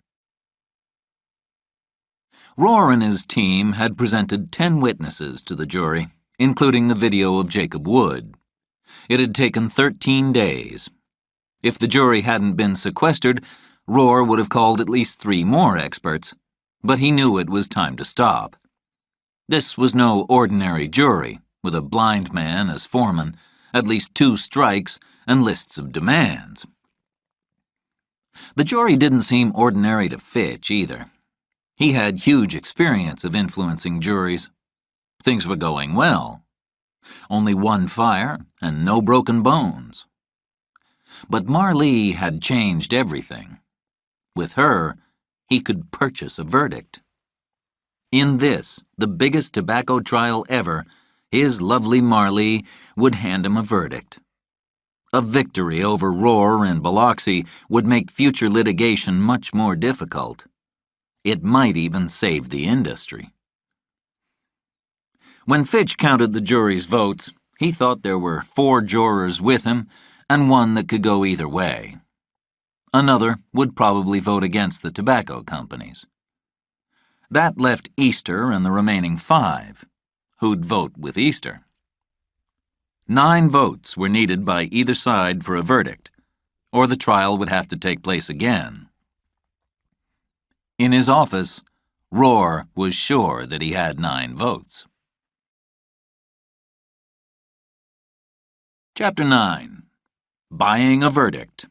Roar and his team had presented 10 witnesses to the jury, including the video of Jacob Wood. It had taken 13 days. If the jury hadn't been sequestered, Roar would have called at least 3 more experts, but he knew it was time to stop. This was no ordinary jury, with a blind man as foreman, at least 2 strikes, and lists of demands. The jury didn't seem ordinary to Fitch, either. He had huge experience of influencing juries. Things were going well. Only 1 fire and no broken bones. But Marlee had changed everything. With her, he could purchase a verdict. In this, the biggest tobacco trial ever, his lovely Marlee would hand him a verdict. A victory over Roar and Biloxi would make future litigation much more difficult. It might even save the industry. When Fitch counted the jury's votes, he thought there were 4 jurors with him and 1 that could go either way. Another would probably vote against the tobacco companies. That left Easter and the remaining 5, who'd vote with Easter. 9 votes were needed by either side for a verdict. or the trial would have to take place again. In his office, Roar was sure that he had 9 votes. Chapter 9. Buying a Verdict.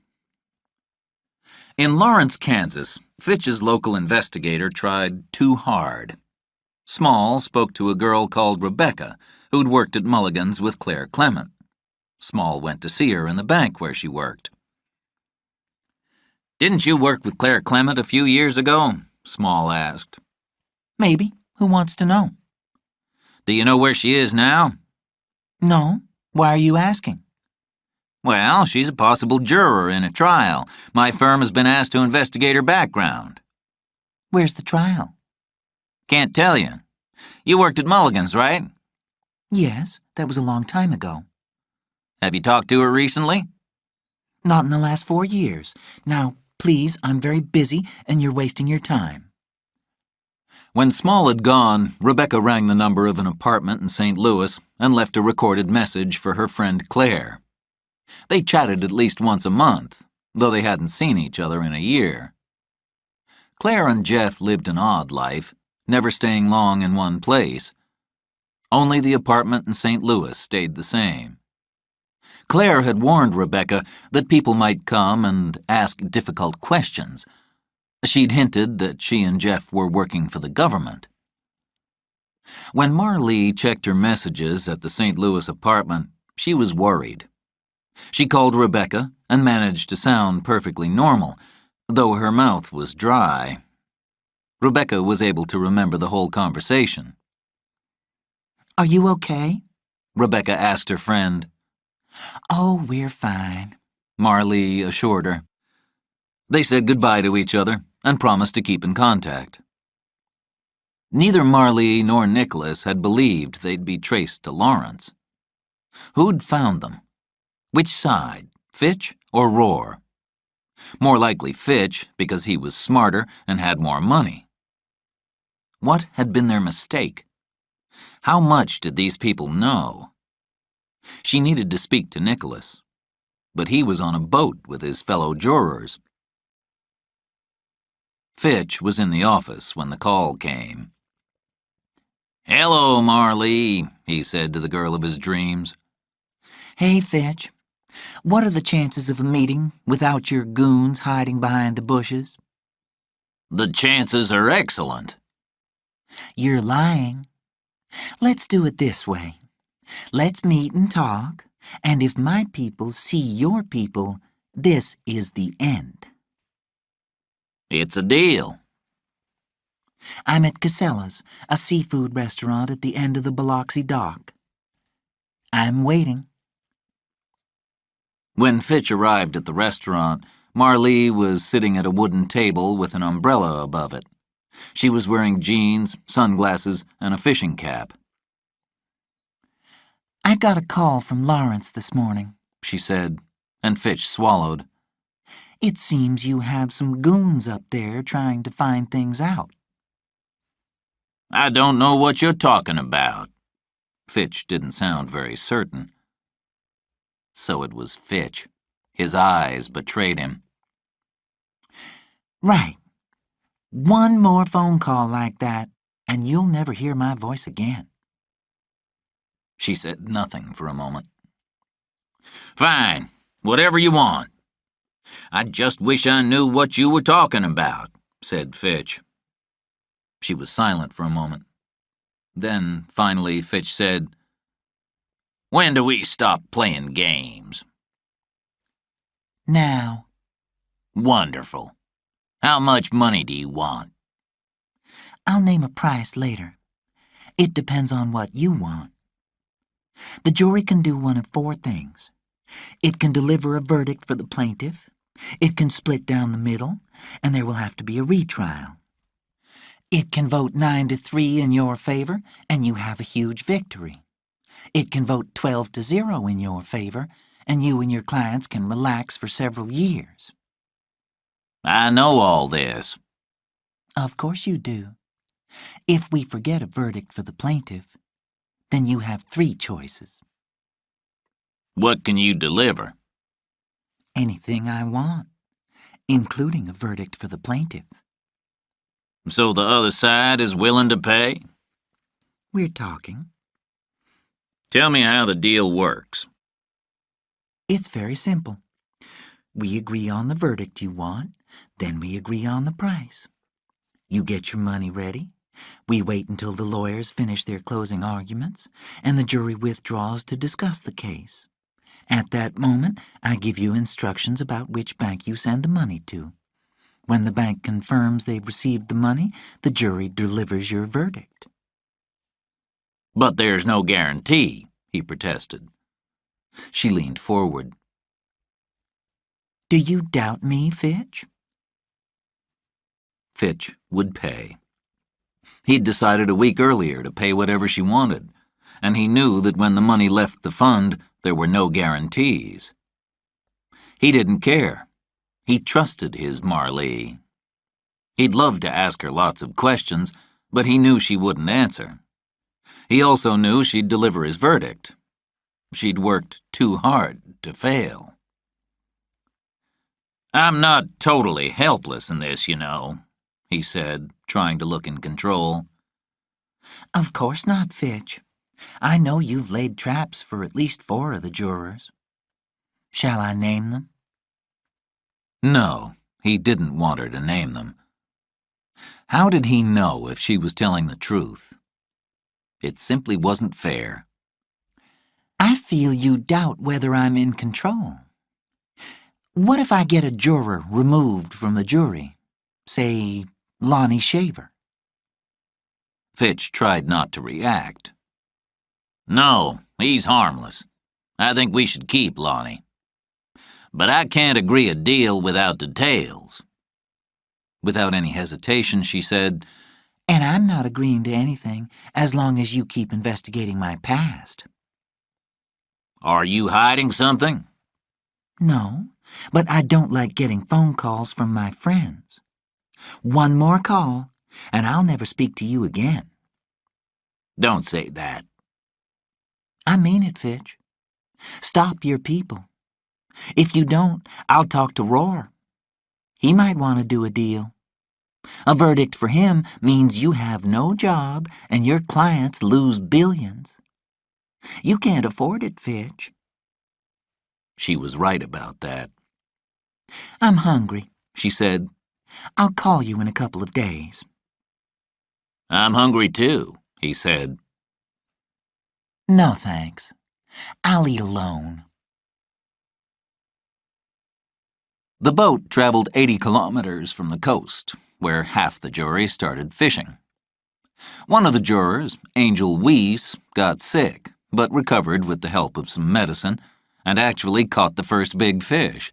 In Lawrence, Kansas, Fitch's local investigator tried too hard. Small spoke to a girl called Rebecca, who'd worked at Mulligan's with Claire Clement. Small went to see her in the bank where she worked. "Didn't you work with Claire Clement a few years ago?" Small asked. Maybe. Who wants to know? "Do you know where she is now?" No. Why are you asking? "Well, she's a possible juror in a trial. My firm has been asked to investigate her background." Where's the trial? "Can't tell you. You worked at Mulligan's, right?" Yes, that was a long time ago. "Have you talked to her recently?" Not in the last 4 years. Now, please, I'm very busy and you're wasting your time. When Small had gone, Rebecca rang the number of an apartment in St. Louis and left a recorded message for her friend Claire. They chatted at least once a month, though they hadn't seen each other in a year. Claire and Jeff lived an odd life, never staying long in one place. Only the apartment in St. Louis stayed the same. Claire had warned Rebecca that people might come and ask difficult questions. She'd hinted that she and Jeff were working for the government. When Marlee checked her messages at the St. Louis apartment, she was worried. She called Rebecca and managed to sound perfectly normal, though her mouth was dry. Rebecca was able to remember the whole conversation. Are you okay? Rebecca asked her friend. Oh, we're fine, Marlee assured her. They said goodbye to each other and promised to keep in contact. Neither Marlee nor Nicholas had believed they'd be traced to Lawrence. Who'd found them? Which side, Fitch or Roar? More likely Fitch, because he was smarter and had more money. What had been their mistake? How much did these people know? She needed to speak to Nicholas, but he was on a boat with his fellow jurors. Fitch was in the office when the call came. "Hello, Marlee," he said to the girl of his dreams. Hey, Fitch. What are the chances of a meeting without your goons hiding behind the bushes? "The chances are excellent." You're lying. Let's do it this way. Let's meet and talk, and if my people see your people, this is the end. "It's a deal." I'm at Casella's, a seafood restaurant at the end of the Biloxi dock. I'm waiting. When Fitch arrived at the restaurant, Marlee was sitting at a wooden table with an umbrella above it. She was wearing jeans, sunglasses, and a fishing cap. I got a call from Lawrence this morning, she said, and Fitch swallowed. It seems you have some goons up there trying to find things out. "I don't know what you're talking about." Fitch didn't sound very certain. So it was Fitch. His eyes betrayed him. Right. One more phone call like that, and you'll never hear my voice again. She said nothing for a moment. "Fine, whatever you want." "I just wish I knew what you were talking about," said Fitch. She was silent for a moment. Then, finally, Fitch said, "When do we stop playing games?" Now. "Wonderful. How much money do you want?" I'll name a price later. It depends on what you want. The jury can do one of 4 things. It can deliver a verdict for the plaintiff, it can split down the middle, and there will have to be a retrial. It can vote 9-3 in your favor, and you have a huge victory. It can vote 12-0 in your favor, and you and your clients can relax for several years. "I know all this." Of course you do. If we forget a verdict for the plaintiff, then you have 3 choices. "What can you deliver?" Anything I want, including a verdict for the plaintiff. So the other side is willing to pay? We're talking. Tell me how the deal works. It's very simple. We agree on the verdict you want, then we agree on the price. You get your money ready. We wait until the lawyers finish their closing arguments, and the jury withdraws to discuss the case. At that moment, I give you instructions about which bank you send the money to. When the bank confirms they've received the money, the jury delivers your verdict. But there's no guarantee, he protested. She leaned forward. Do you doubt me, Fitch? Fitch would pay. He'd decided a week earlier to pay whatever she wanted, and he knew that when the money left the fund, there were no guarantees. He didn't care. He trusted his Marlee. He'd love to ask her lots of questions, but he knew she wouldn't answer. He also knew she'd deliver his verdict. She'd worked too hard to fail. I'm not totally helpless in this, you know, he said, trying to look in control. Of course not, Fitch. I know you've laid traps for at least 4 of the jurors. Shall I name them? No, he didn't want her to name them. How did he know if she was telling the truth? It simply wasn't fair. I feel you doubt whether I'm in control. What if I get a juror removed from the jury? Say, Lonnie Shaver. Fitch tried not to react. No, he's harmless. I think we should keep Lonnie. But I can't agree a deal without details. Without any hesitation, she said, And I'm not agreeing to anything as long as you keep investigating my past. Are you hiding something? No, but I don't like getting phone calls from my friends. One more call, and I'll never speak to you again. Don't say that. I mean it, Fitch. Stop your people. If you don't, I'll talk to Roar. He might want to do a deal. A verdict for him means you have no job and your clients lose billions. You can't afford it, Fitch. She was right about that. I'm hungry, She said, I'll call you in a couple of days. I'm hungry too, he said. No, thanks. I'll eat alone. The boat traveled 80 kilometers from the coast, where half the jury started fishing. One of the jurors, Angel Weiss, got sick, but recovered with the help of some medicine, and actually caught the first big fish.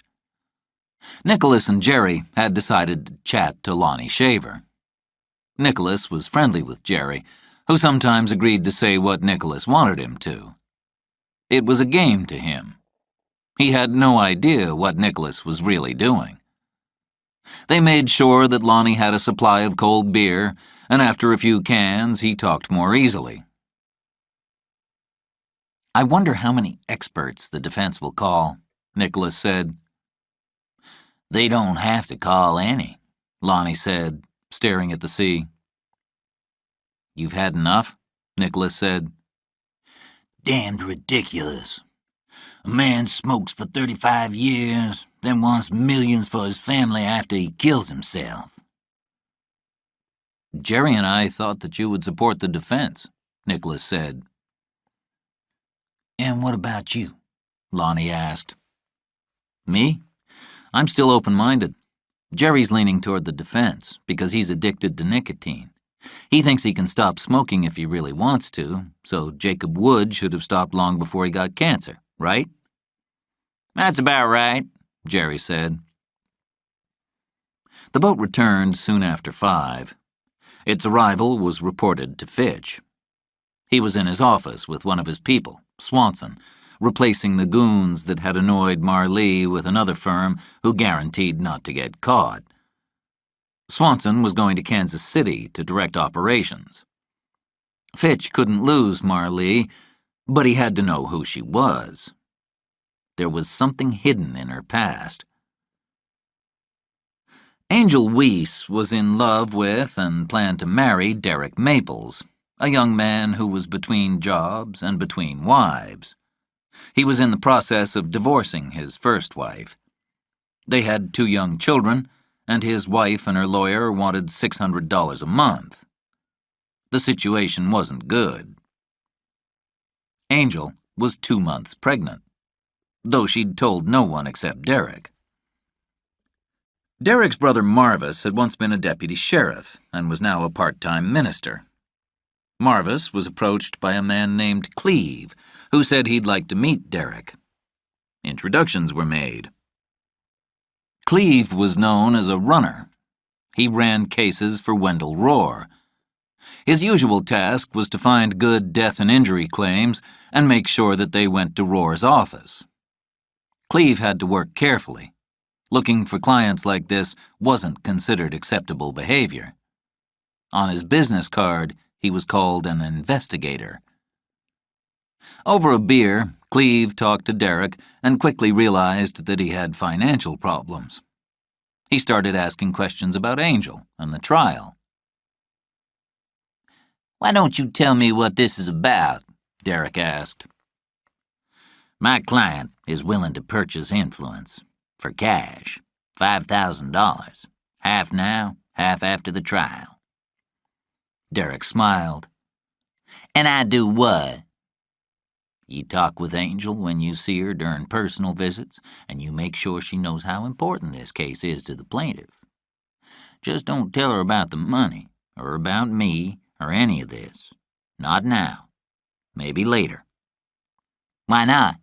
Nicholas and Jerry had decided to chat to Lonnie Shaver. Nicholas was friendly with Jerry, who sometimes agreed to say what Nicholas wanted him to. It was a game to him. He had no idea what Nicholas was really doing. They made sure that Lonnie had a supply of cold beer, and after a few cans, he talked more easily. I wonder how many experts the defense will call, Nicholas said. They don't have to call any, Lonnie said, staring at the sea. You've had enough? Nicholas said. Damned ridiculous. A man smokes for 35 years, then wants millions for his family after he kills himself. Jerry and I thought that you would support the defense, Nicholas said. And what about you? Lonnie asked. Me? I'm still open-minded. Jerry's leaning toward the defense because he's addicted to nicotine. He thinks he can stop smoking if he really wants to, so Jacob Wood should have stopped long before he got cancer, right? That's about right, Jerry said. The boat returned soon after 5. Its arrival was reported to Fitch. He was in his office with one of his people, Swanson, replacing the goons that had annoyed Marlee with another firm who guaranteed not to get caught. Swanson was going to Kansas City to direct operations. Fitch couldn't lose Marlee, but he had to know who she was. There was something hidden in her past. Angel Weiss was in love with and planned to marry Derek Maples, a young man who was between jobs and between wives. He was in the process of divorcing his first wife. They had 2 young children, and his wife and her lawyer wanted $600 a month. The situation wasn't good. Angel was 2 months pregnant, though she'd told no one except Derek. Derek's brother Marvis had once been a deputy sheriff and was now a part-time minister. Marvis was approached by a man named Cleve, who said he'd like to meet Derek. Introductions were made. Cleve was known as a runner. He ran cases for Wendell Rohr. His usual task was to find good death and injury claims and make sure that they went to Rohr's office. Cleve had to work carefully. Looking for clients like this wasn't considered acceptable behavior. On his business card, he was called an investigator. Over a beer, Cleve talked to Derek and quickly realized that he had financial problems. He started asking questions about Angel and the trial. "Why don't you tell me what this is about?" Derek asked. "My client is willing to purchase influence. For cash, $5,000. Half now, half after the trial." Derek smiled. "And I do what?" "You talk with Angel when you see her during personal visits, and you make sure she knows how important this case is to the plaintiff. Just don't tell her about the money, or about me, or any of this. Not now. Maybe later." "Why not?"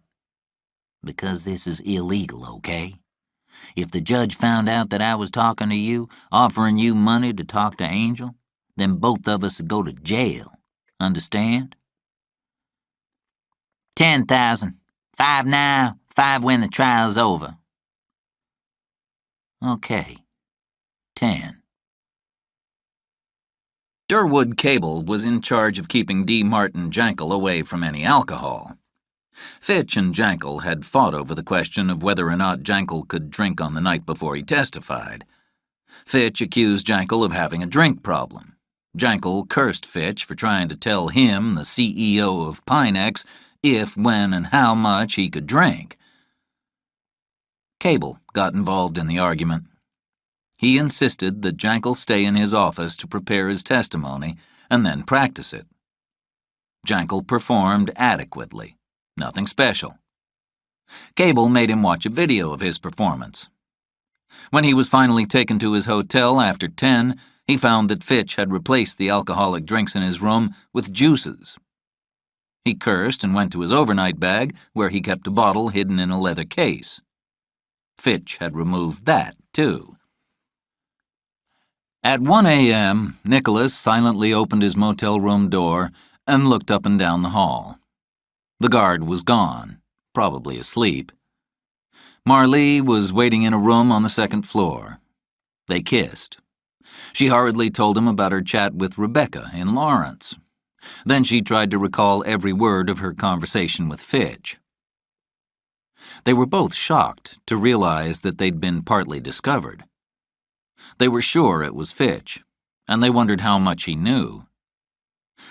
"Because this is illegal, okay? If the judge found out that I was talking to you, offering you money to talk to Angel, then both of us would go to jail. Understand?" $10,000. 5 now, 5 when the trial's over." "Okay. 10. Durwood Cable was in charge of keeping D. Martin Jankel away from any alcohol. Fitch and Jankel had fought over the question of whether or not Jankel could drink on the night before he testified. Fitch accused Jankel of having a drink problem. Jankel cursed Fitch for trying to tell him, the CEO of Pinex, if, when, and how much he could drink. Cable got involved in the argument. He insisted that Jankel stay in his office to prepare his testimony and then practice it. Jankel performed adequately. Nothing special. Cable made him watch a video of his performance. When he was finally taken to his hotel after 10, he found that Fitch had replaced the alcoholic drinks in his room with juices. He cursed and went to his overnight bag, where he kept a bottle hidden in a leather case. Fitch had removed that, too. At 1 a.m., Nicholas silently opened his motel room door and looked up and down the hall. The guard was gone, probably asleep. Marlee was waiting in a room on the 2nd floor. They kissed. She hurriedly told him about her chat with Rebecca in Lawrence. Then she tried to recall every word of her conversation with Fitch. They were both shocked to realize that they'd been partly discovered. They were sure it was Fitch, and they wondered how much he knew.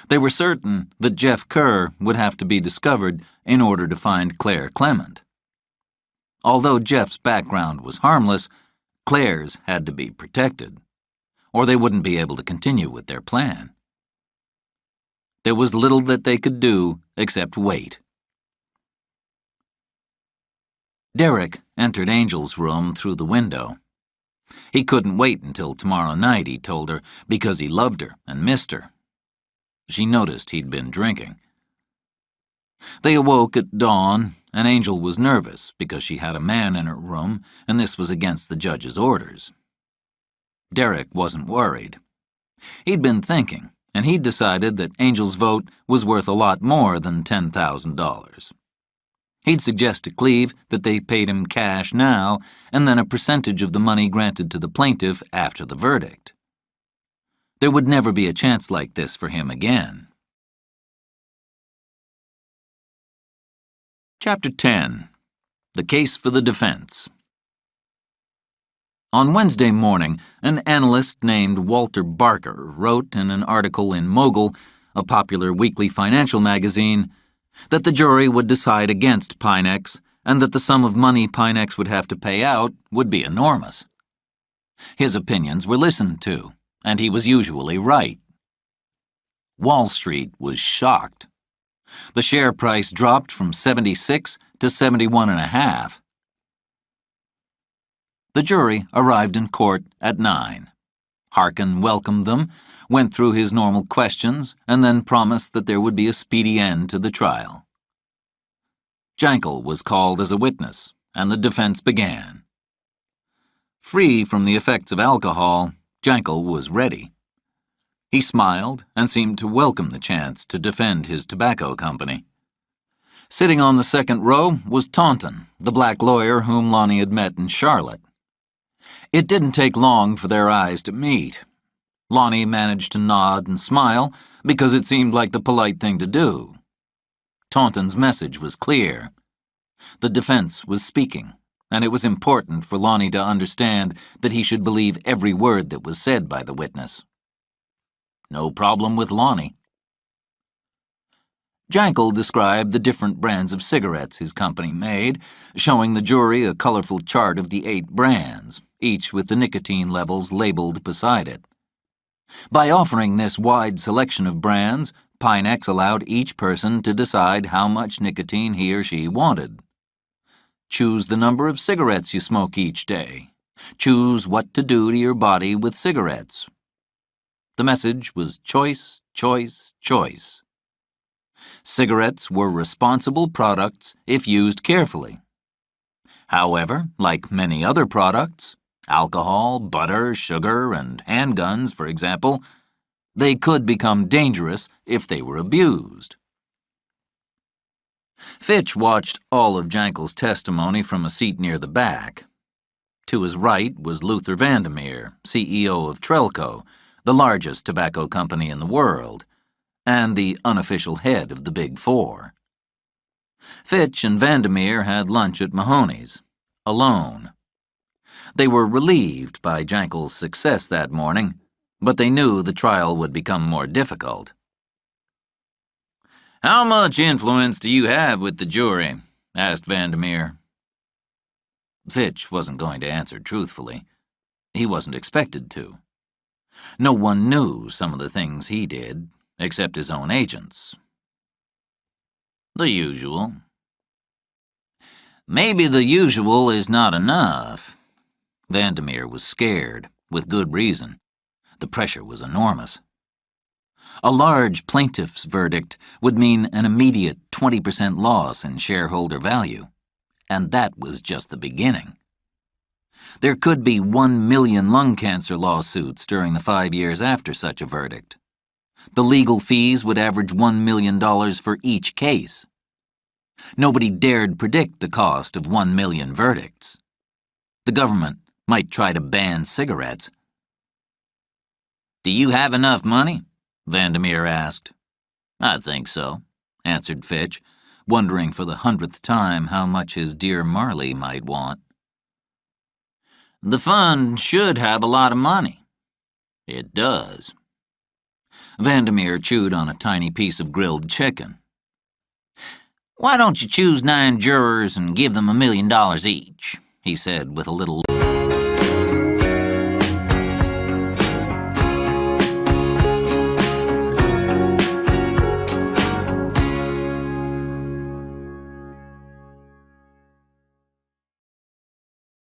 They were certain that Jeff Kerr would have to be discovered in order to find Claire Clement. Although Jeff's background was harmless, Claire's had to be protected, or they wouldn't be able to continue with their plan. There was little that they could do except wait. Derek entered Angel's room through the window. He couldn't wait until tomorrow night, he told her, because he loved her and missed her. She noticed he'd been drinking. They awoke at dawn, and Angel was nervous because she had a man in her room, and this was against the judge's orders. Derek wasn't worried. He'd been thinking, and he'd decided that Angel's vote was worth a lot more than $10,000. He'd suggest to Cleve that they paid him cash now, and then a percentage of the money granted to the plaintiff after the verdict. There would never be a chance like this for him again. Chapter 10. The case for the defense. On Wednesday morning, an analyst named Walter Barker wrote in an article in Mogul, a popular weekly financial magazine, that the jury would decide against Pinex and that the sum of money Pinex would have to pay out would be enormous. His opinions were listened to, and he was usually right. Wall Street was shocked. The share price dropped from 76 to 71.5. The jury arrived in court at 9. Harkin welcomed them, went through his normal questions, and then promised that there would be a speedy end to the trial. Jankel was called as a witness, and the defense began. Free from the effects of alcohol, Jankel was ready. He smiled and seemed to welcome the chance to defend his tobacco company. Sitting on the second row was Taunton, the black lawyer whom Lonnie had met in Charlotte. It didn't take long for their eyes to meet. Lonnie managed to nod and smile because it seemed like the polite thing to do. Taunton's message was clear. The defense was speaking, and it was important for Lonnie to understand that he should believe every word that was said by the witness. No problem with Lonnie. Jankel described the different brands of cigarettes his company made, showing the jury a colorful chart of the 8 brands, each with the nicotine levels labeled beside it. By offering this wide selection of brands, Pinex allowed each person to decide how much nicotine he or she wanted. Choose the number of cigarettes you smoke each day. Choose what to do to your body with cigarettes. The message was choice, choice, choice. Cigarettes were responsible products if used carefully. However, like many other products, alcohol, butter, sugar, and handguns, for example, they could become dangerous if they were abused. Fitch watched all of Jankel's testimony from a seat near the back. To his right was Luther Vandermeer, CEO of Trelco, the largest tobacco company in the world, and the unofficial head of the Big Four. Fitch and Vandermeer had lunch at Mahoney's, alone. They were relieved by Jankel's success that morning, but they knew the trial would become more difficult. "How much influence do you have with the jury?" asked Vandermeer. Fitch wasn't going to answer truthfully. He wasn't expected to. No one knew some of the things he did, except his own agents. "The usual." "Maybe the usual is not enough." Vandermeer was scared, with good reason. The pressure was enormous. A large plaintiff's verdict would mean an immediate 20% loss in shareholder value, and that was just the beginning. There could be 1 million lung cancer lawsuits during the 5 years after such a verdict. The legal fees would average $1 million for each case. Nobody dared predict the cost of 1 million verdicts. The government might try to ban cigarettes. "Do you have enough money?" Vandermeer asked. "I think so," answered Fitch, wondering for the 100th time how much his dear Marley might want. "The fund should have a lot of money." "It does." Vandermeer chewed on a tiny piece of grilled chicken. "Why don't you choose 9 jurors and give them $1 million each?" he said with a little